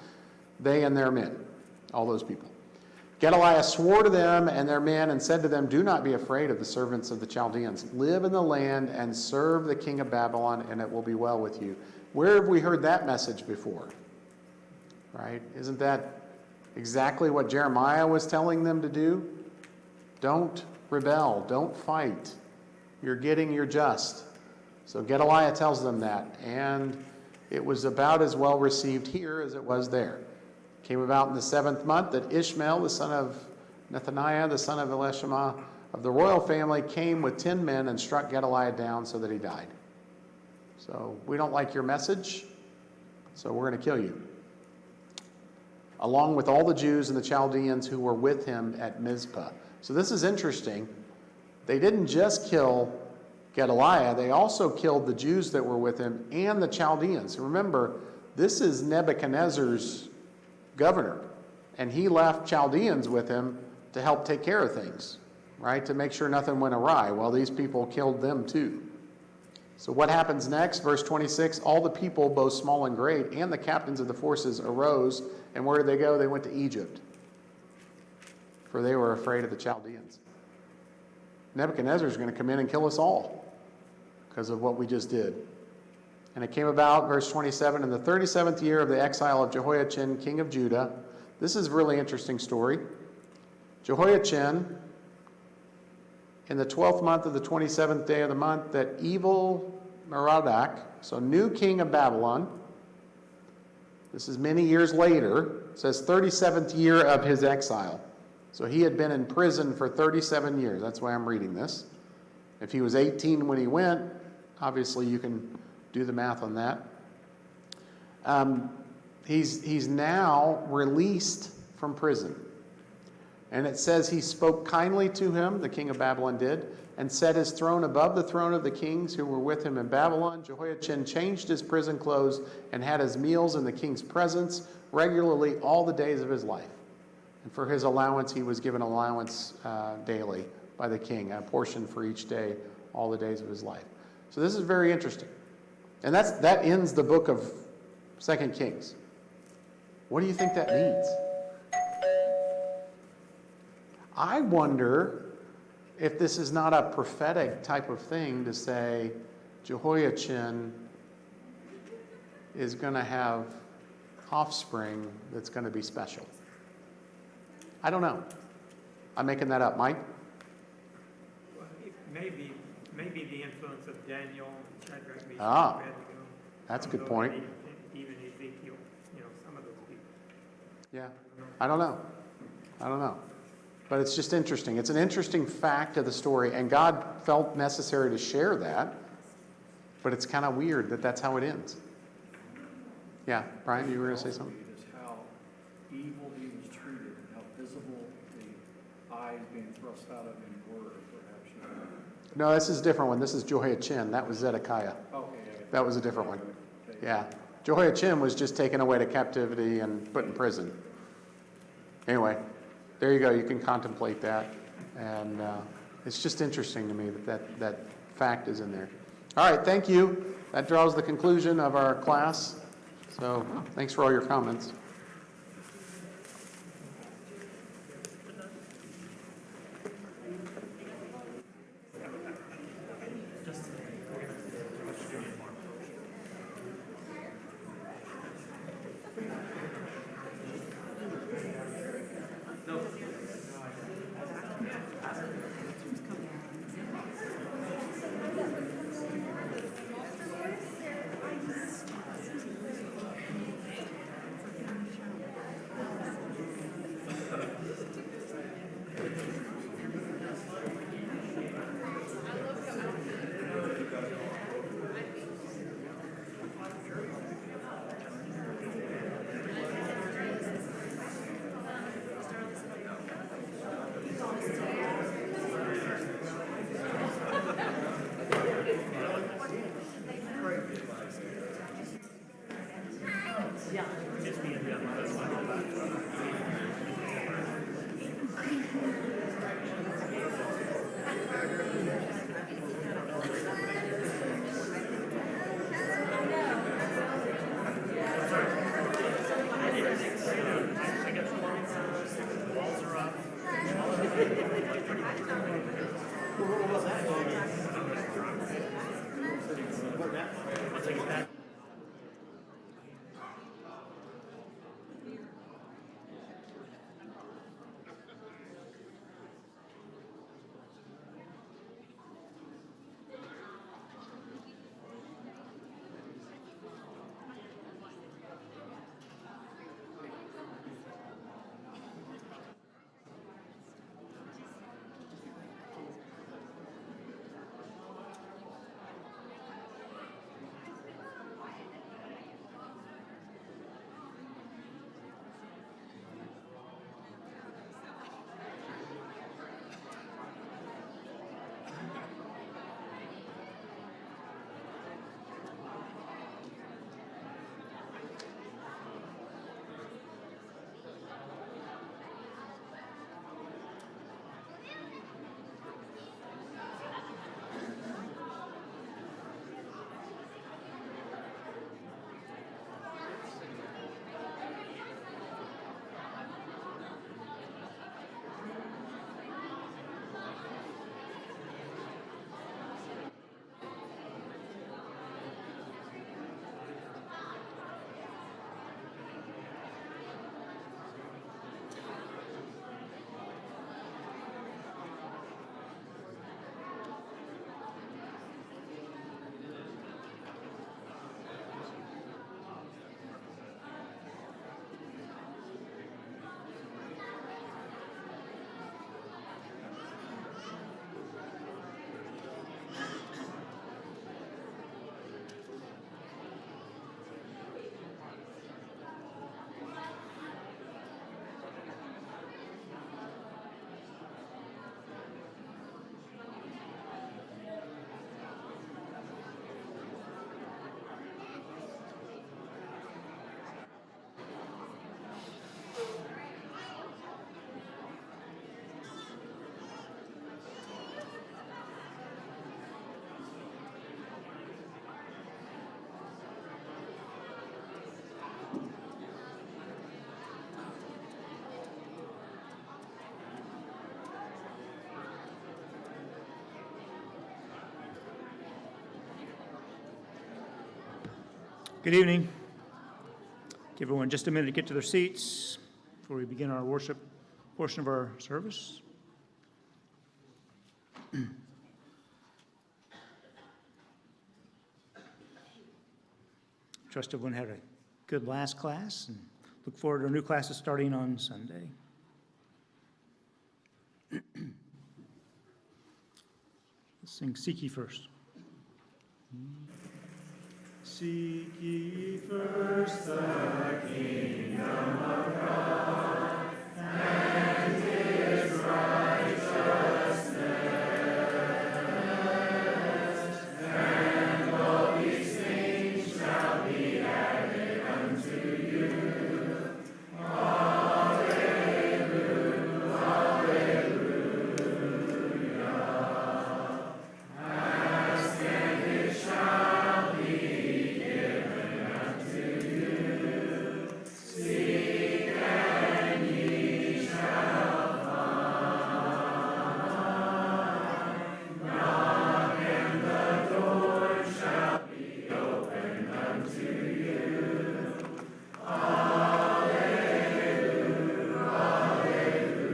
they and their men, all those people. Gedaliah swore to them and their men and said to them, "Do not be afraid of the servants of the Chaldeans. Live in the land and serve the king of Babylon, and it will be well with you." Where have we heard that message before? Right? Isn't that exactly what Jeremiah was telling them to do? Don't rebel. Don't fight. You're getting your just. So Gedaliah tells them that, and it was about as well received here as it was there. It came about in the 7th month that Ishmael, the son of Nethaniah, the son of Elishama, of the royal family, came with 10 men and struck Gedaliah down so that he died. So we don't like your message, so we're going to kill you. Along with all the Jews and the Chaldeans who were with him at Mizpah. So this is interesting. They didn't just kill Gedaliah, they also killed the Jews that were with him and the Chaldeans. Remember, this is Nebuchadnezzar's governor, and he left Chaldeans with him to help take care of things, right? To make sure nothing went awry. Well, these people killed them too. So what happens next? Verse 26, all the people, both small and great, and the captains of the forces arose, and where did they go? They went to Egypt, for they were afraid of the Chaldeans. Nebuchadnezzar is going to come in and kill us all because of what we just did. And it came about, verse 27, in the 37th year of the exile of Jehoiachin, king of Judah. This is a really interesting story. Jehoiachin, in the 12th month of the 27th day of the month, that Evil-Merodach, so new king of Babylon, this is many years later, it says 37th year of his exile. So he had been in prison for 37 years. That's why I'm reading this. If he was 18 when he went, obviously you can do the math on that. He's now released from prison. And it says he spoke kindly to him, the king of Babylon did, and set his throne above the throne of the kings who were with him in Babylon. Jehoiachin changed his prison clothes and had his meals in the king's presence regularly all the days of his life. And for his allowance, he was given allowance daily by the king, a portion for each day, all the days of his life. So this is very interesting. And that ends the book of 2 Kings. What do you think that means? I wonder if this is not a prophetic type of thing to say Jehoiachin is going to have offspring that's going to be special. I don't know. I'm making that up. Mike? Well, maybe the influence of Daniel, Shadrach, Meshach, Ah, Abednego. that's a good Although point. Even Ezekiel, some of those people. Yeah. I don't know. But it's just interesting. It's an interesting fact of the story, and God felt necessary to share that, but it's kind of weird that that's how it ends. Yeah, Brian, you were going to say something? Is how evil he was treated and how visible the eyes being thrust out of him were, perhaps. No, this is a different one. This is Jehoiachin. That was Zedekiah. Okay. That was a different one. Yeah. Jehoiachin was just taken away to captivity and put in prison. Anyway, there you go. You can contemplate that. And it's just interesting to me that fact is in there. All right, thank you. That draws the conclusion of our class. So thanks for all your comments. I'll take it back. Good evening. Give everyone just a minute to get to their seats before we begin our worship portion of our service. Trust everyone had a good last class and look forward to our new classes starting on Sunday. Let's sing Seek Ye First. Seek ye first the kingdom of God and his righteousness, and all these things shall be added unto you. Alleluia, alleluia. Ask and it shall be given unto you. Seek and ye shall find. Knock and the door shall be opened unto you. Alleluia, alleluia.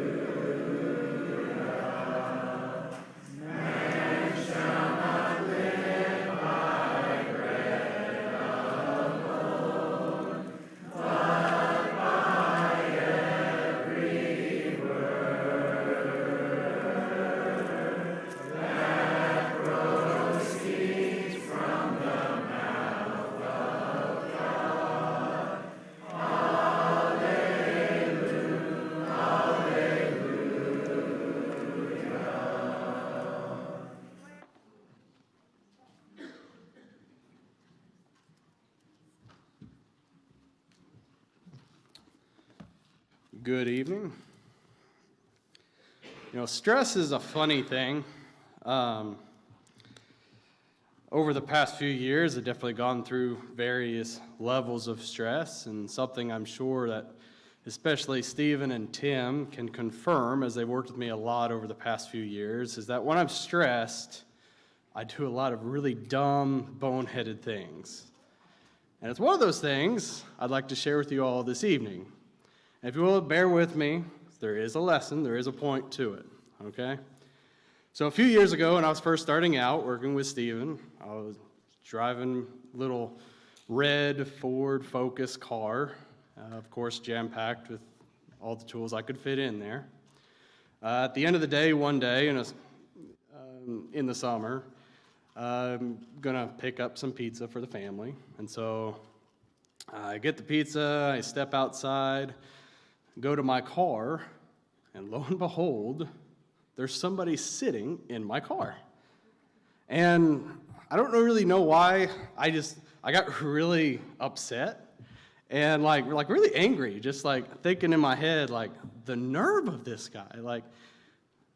Man shall not live by bread alone, but by every word that proceeds from the mouth of God. Alleluia, alleluia. Good evening. Stress is a funny thing. Over the past few years, I've definitely gone through various levels of stress, and something I'm sure that especially Stephen and Tim can confirm, as they've worked with me a lot over the past few years, is that when I'm stressed, I do a lot of really dumb, boneheaded things. And it's one of those things I'd like to share with you all this evening. And if you will, bear with me. There is a lesson, there is a point to it, okay? So a few years ago, when I was first starting out working with Stephen, I was driving a little red Ford Focus car, of course jam-packed with all the tools I could fit in there. At the end of the day, one day in the summer, I'm gonna pick up some pizza for the family. And so I get the pizza, I step outside, go to my car, and lo and behold, there's somebody sitting in my car. And I don't really know why, I got really upset and like really angry, just like thinking in my head, like, the nerve of this guy. Like,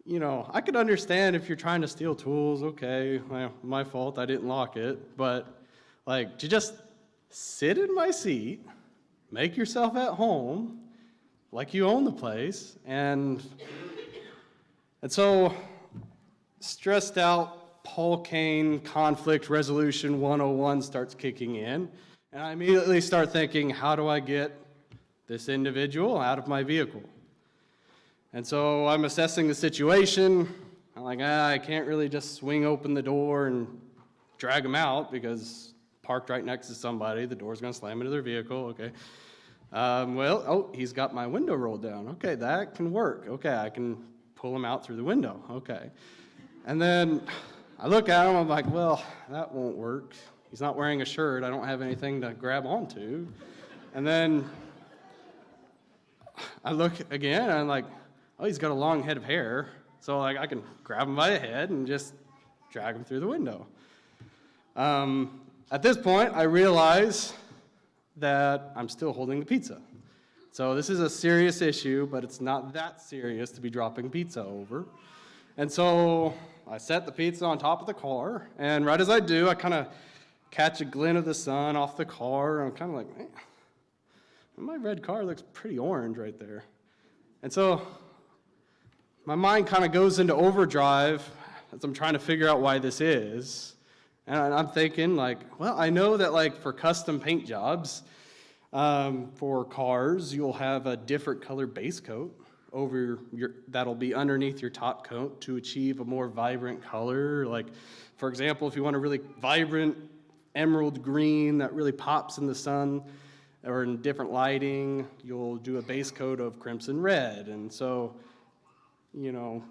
you know, I could understand if you're trying to steal tools, okay, well, my fault, I didn't lock it, but like, to just sit in my seat, make yourself at home, like you own the place, and so stressed out Paul Kane conflict resolution 101 starts kicking in, and I immediately start thinking, how do I get this individual out of my vehicle? And so I'm assessing the situation. I'm like, I can't really just swing open the door and drag him out because parked right next to somebody, the door's gonna slam into their vehicle, okay. He's got my window rolled down. Okay, that can work. Okay, I can pull him out through the window, okay. And then I look at him, I'm like, well, that won't work. He's not wearing a shirt, I don't have anything to grab onto. And then I look again, and I'm like, oh, he's got a long head of hair, so like I can grab him by the head and just drag him through the window. At this point, I realize that I'm still holding the pizza. So this is a serious issue, but it's not that serious to be dropping pizza over. And so I set the pizza on top of the car, and right as I do, I kind of catch a glint of the sun off the car, and I'm kind of like, man, my red car looks pretty orange right there. And so my mind kind of goes into overdrive as I'm trying to figure out why this is. And I'm thinking, like, well, I know that, like, for custom paint jobs, for cars, you'll have a different color base coat over that'll be underneath your top coat to achieve a more vibrant color. Like, for example, if you want a really vibrant emerald green that really pops in the sun or in different lighting, you'll do a base coat of crimson red. And so, you know,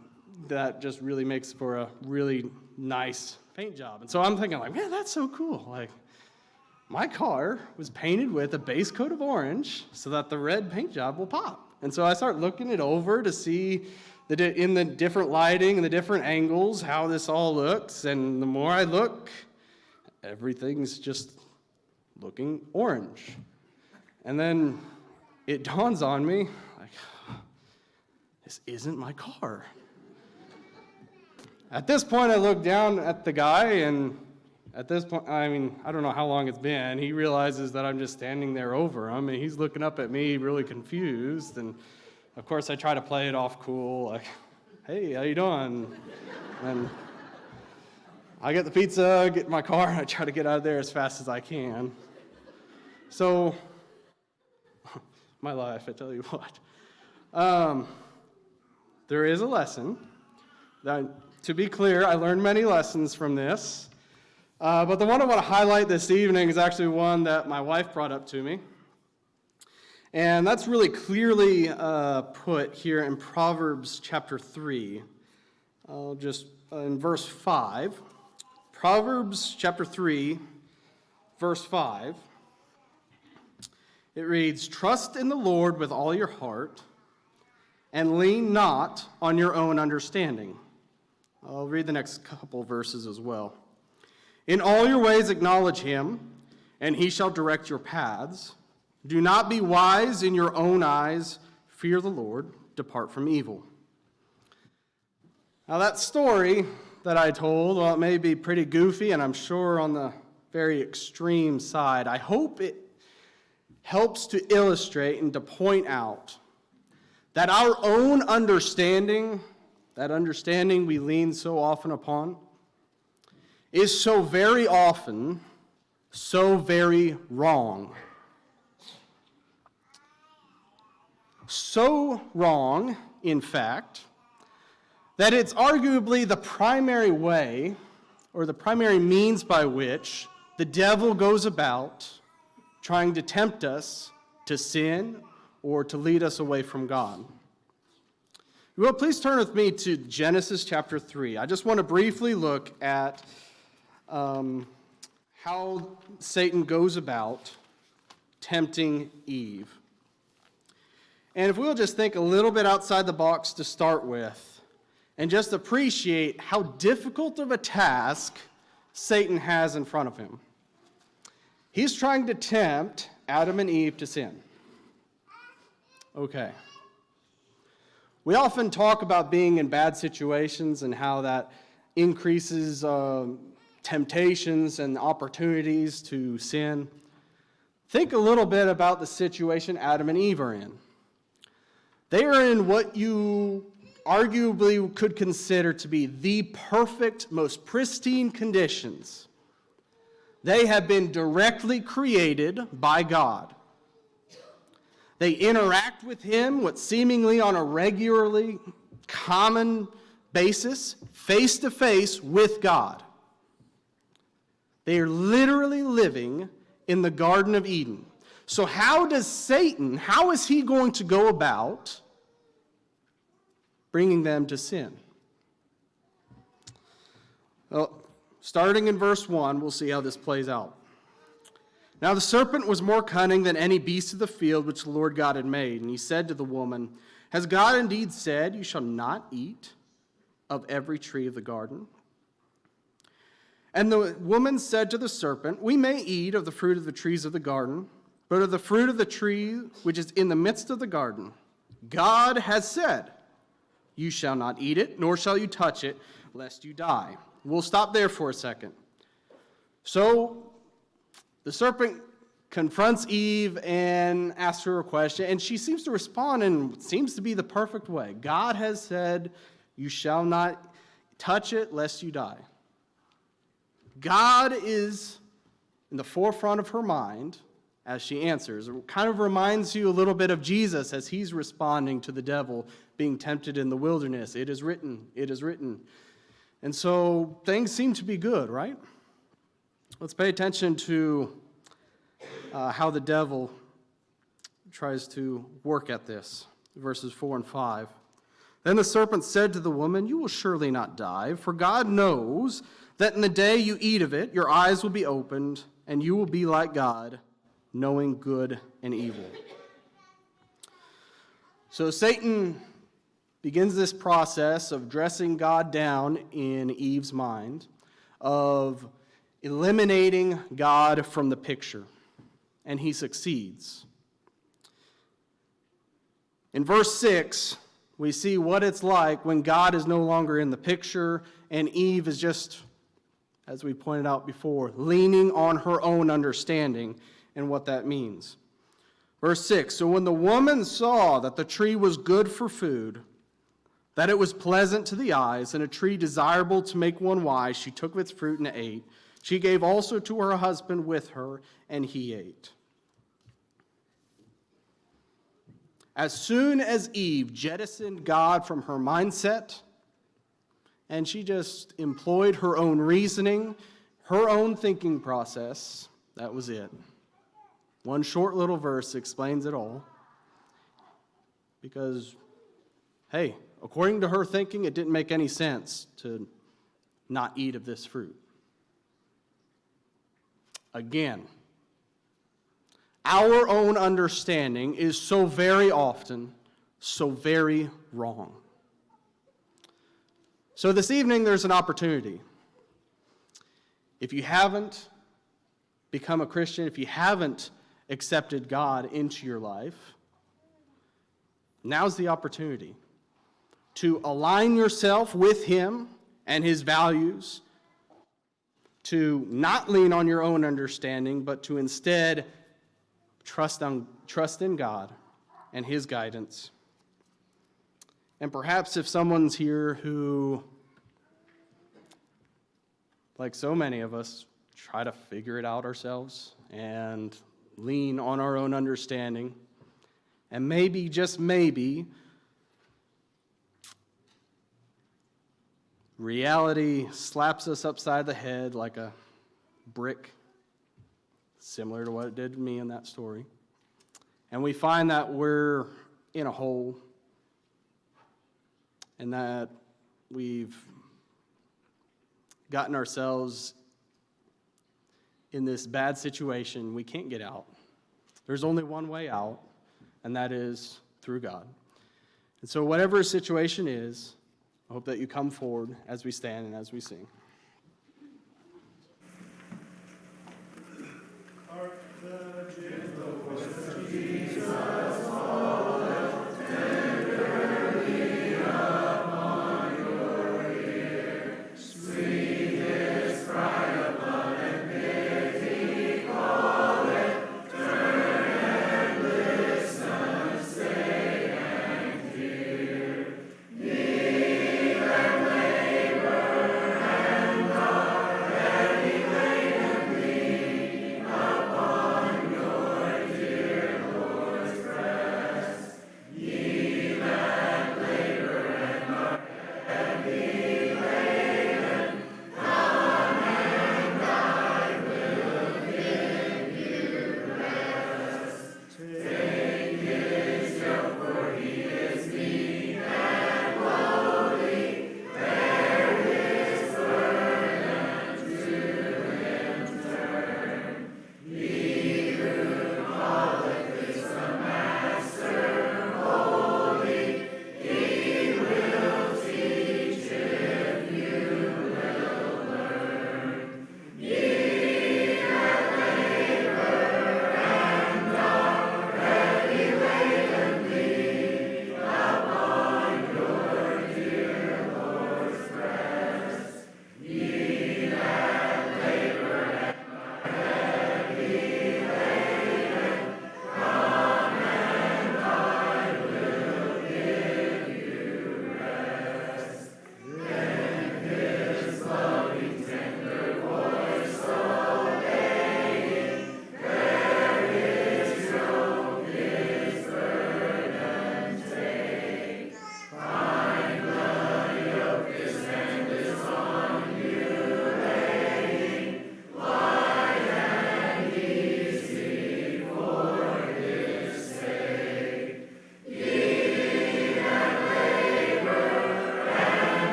that just really makes for a really nice paint job. And so I'm thinking, like, man, that's so cool. Like, my car was painted with a base coat of orange so that the red paint job will pop. And so I start looking it over to see in the different lighting and the different angles how this all looks. And the more I look, everything's just looking orange. And then it dawns on me, like, this isn't my car. At this point, I look down at the guy, and at this point, I mean, I don't know how long it's been. He realizes that I'm just standing there over him, and he's looking up at me really confused. And, of course, I try to play it off cool, like, hey, how you doing? And I get the pizza, get in my car, and I try to get out of there as fast as I can. So, my life, I tell you what. There is a lesson. To be clear, I learned many lessons from this. But the one I want to highlight this evening is actually one that my wife brought up to me. And that's really clearly put here in Proverbs chapter 3. Just in verse 5. Proverbs chapter 3, verse 5. It reads, "Trust in the Lord with all your heart, and lean not on your own understanding." I'll read the next couple verses as well. "In all your ways acknowledge him, and he shall direct your paths. Do not be wise in your own eyes. Fear the Lord. Depart from evil." Now that story that I told, well, it may be pretty goofy, and I'm sure on the very extreme side. I hope it helps to illustrate and to point out that our own understanding, that understanding we lean so often upon, is so very often so very wrong. So wrong, in fact, that it's arguably the primary way or the primary means by which the devil goes about trying to tempt us to sin or to lead us away from God. Well, please turn with me to Genesis chapter 3. I just want to briefly look at how Satan goes about tempting Eve. And if we'll just think a little bit outside the box to start with, and just appreciate how difficult of a task Satan has in front of him. He's trying to tempt Adam and Eve to sin. Okay. We often talk about being in bad situations and how that increases temptations and opportunities to sin. Think a little bit about the situation Adam and Eve are in. They are in what you arguably could consider to be the perfect, most pristine conditions. They have been directly created by God. They interact with Him, what seemingly on a regularly common basis, face to face with God. They are literally living in the Garden of Eden. So how is he going to go about bringing them to sin? Well, starting in verse 1, we'll see how this plays out. Now the serpent was more cunning than any beast of the field which the Lord God had made. And he said to the woman, has God indeed said, you shall not eat of every tree of the garden? And the woman said to the serpent, we may eat of the fruit of the trees of the garden, but of the fruit of the tree which is in the midst of the garden, God has said, you shall not eat it, nor shall you touch it, lest you die. We'll stop there for a second. So the serpent confronts Eve and asks her a question, and she seems to respond in what seems to be the perfect way. God has said, you shall not touch it, lest you die. God is in the forefront of her mind as she answers. It kind of reminds you a little bit of Jesus as he's responding to the devil being tempted in the wilderness. It is written, it is written. And so things seem to be good, right? Let's pay attention to how the devil tries to work at this. Verses 4 and 5. Then the serpent said to the woman, you will surely not die, for God knows that in the day you eat of it, your eyes will be opened, and you will be like God, knowing good and evil. So Satan begins this process of dressing God down in Eve's mind, of eliminating God from the picture, and he succeeds. In verse 6, we see what it's like when God is no longer in the picture, and Eve is just, as we pointed out before, leaning on her own understanding and what that means. Verse 6, so when the woman saw that the tree was good for food, that it was pleasant to the eyes, and a tree desirable to make one wise, she took of its fruit and ate. She gave also to her husband with her, and he ate. As soon as Eve jettisoned God from her mindset, and she just employed her own reasoning, her own thinking process, that was it. One short little verse explains it all. Because, hey, according to her thinking, it didn't make any sense to not eat of this fruit. Again, our own understanding is so very often so very wrong. So this evening, there's an opportunity. If you haven't become a Christian, if you haven't accepted God into your life, now's the opportunity to align yourself with Him and His values, to not lean on your own understanding, but to instead trust in God and His guidance. And perhaps if someone's here who, like so many of us, try to figure it out ourselves and lean on our own understanding, and maybe, just maybe, reality slaps us upside the head like a brick, similar to what it did to me in that story. And we find that we're in a hole and that we've gotten ourselves in this bad situation we can't get out. There's only one way out, and that is through God. And so whatever the situation is, I hope that you come forward as we stand and as we sing.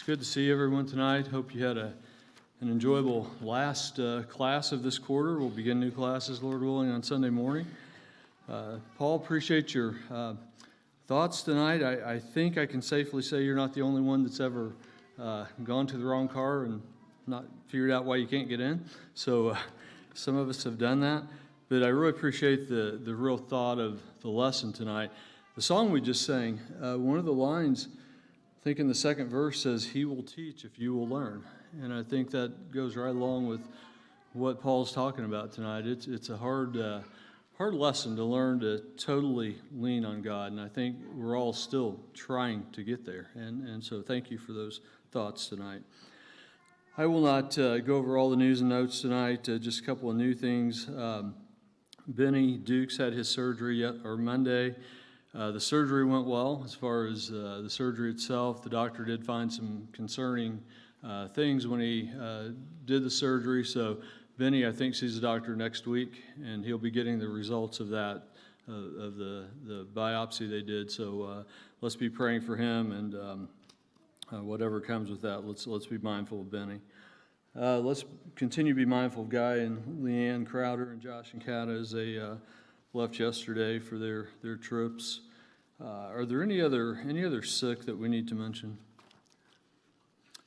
It's good to see everyone tonight. Hope you had an enjoyable last class of this quarter. We'll begin new classes, Lord willing, on Sunday morning. Paul, appreciate your thoughts tonight. I think I can safely say you're not the only one that's ever gone to the wrong car and not figured out why you can't get in. So some of us have done that. But I really appreciate the real thought of the lesson tonight. The song we just sang, one of the lines, I think in the second verse, says, "He will teach if you will learn." And I think that goes right along with what Paul's talking about tonight. It's a hard lesson to learn to totally lean on God, and I think we're all still trying to get there. And so thank you for those thoughts tonight. I will not go over all the news and notes tonight, just a couple of new things. Benny Dukes had his surgery Monday. The surgery went well as far as the surgery itself. The doctor did find some concerning things when he did the surgery. So Benny, I think, sees a doctor next week, and he'll be getting the results of that, of the biopsy they did. So let's be praying for him, and whatever comes with that, let's be mindful of Benny. Let's continue to be mindful of Guy and Leanne Crowder and Josh and Kata as they left yesterday for their trips. Are there any other sick that we need to mention?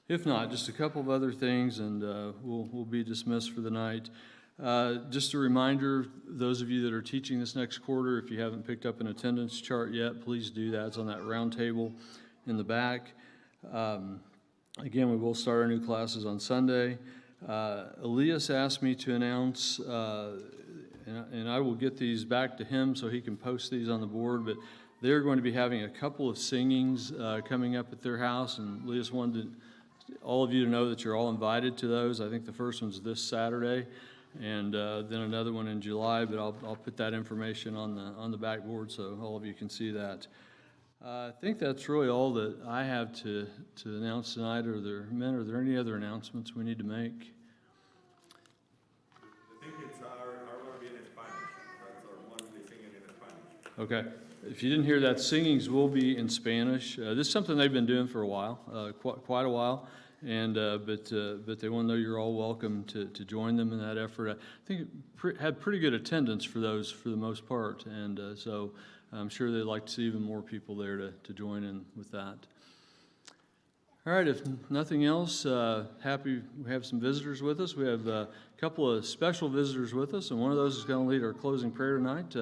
If not, just a couple of other things, and we'll be dismissed for the night. Just a reminder, those of you that are teaching this next quarter, if you haven't picked up an attendance chart yet, please do that. It's on that round table in the back. Again, we will start our new classes on Sunday. Elias asked me to announce, and I will get these back to him so he can post these on the board, but they're going to be having a couple of singings coming up at their house, and Elias wanted all of you to know that you're all invited to those. I think the first one's this Saturday, and then another one in July, but I'll put that information on the backboard so all of you can see that. I think that's really all that I have to announce tonight. Are there any other announcements we need to make? I think it's our going to be in Spanish. That's our monthly singing in Spanish. Okay. If you didn't hear that, singings will be in Spanish. This is something they've been doing for a while, quite a while, and but they want to know you're all welcome to join them in that effort. I think it had pretty good attendance for those for the most part, and so I'm sure they'd like to see even more people there to join in with that. All right, if nothing else, happy we have some visitors with us. We have a couple of special visitors with us, and one of those is going to lead our closing prayer tonight.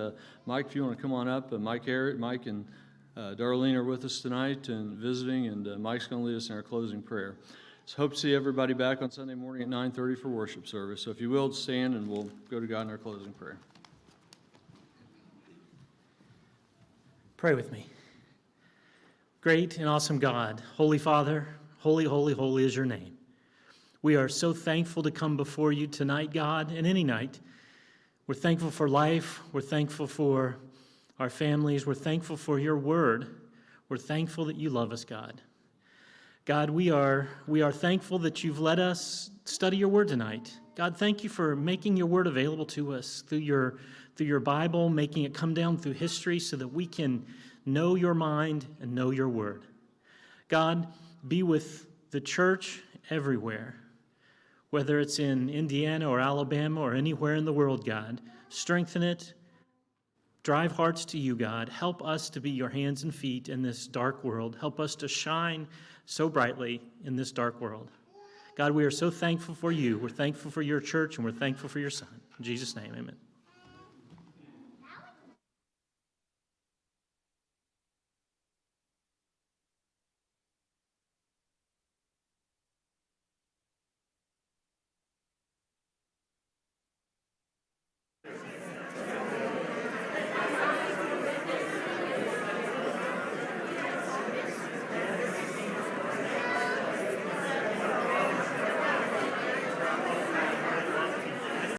Mike, if you want to come on up, Mike and Darlene are with us tonight and visiting, and Mike's going to lead us in our closing prayer. So hope to see everybody back on Sunday morning at 9:30 for worship service. So if you will, stand and we'll go to God in our closing prayer. Pray with me. Great and awesome God, Holy Father, holy, holy, holy is your name. We are so thankful to come before you tonight, God, and any night. We're thankful for life. We're thankful for our families. We're thankful for your word. We're thankful that you love us, God. God, we are thankful that you've let us study your word tonight. God, thank you for making your word available to us through your Bible, making it come down through history so that we can know your mind and know your word. God, be with the church everywhere, whether it's in Indiana or Alabama or anywhere in the world, God. Strengthen it. Drive hearts to you, God. Help us to be your hands and feet in this dark world. Help us to shine so brightly in this dark world. God, we are so thankful for you. We're thankful for your church, and we're thankful for your Son. In Jesus' name, amen.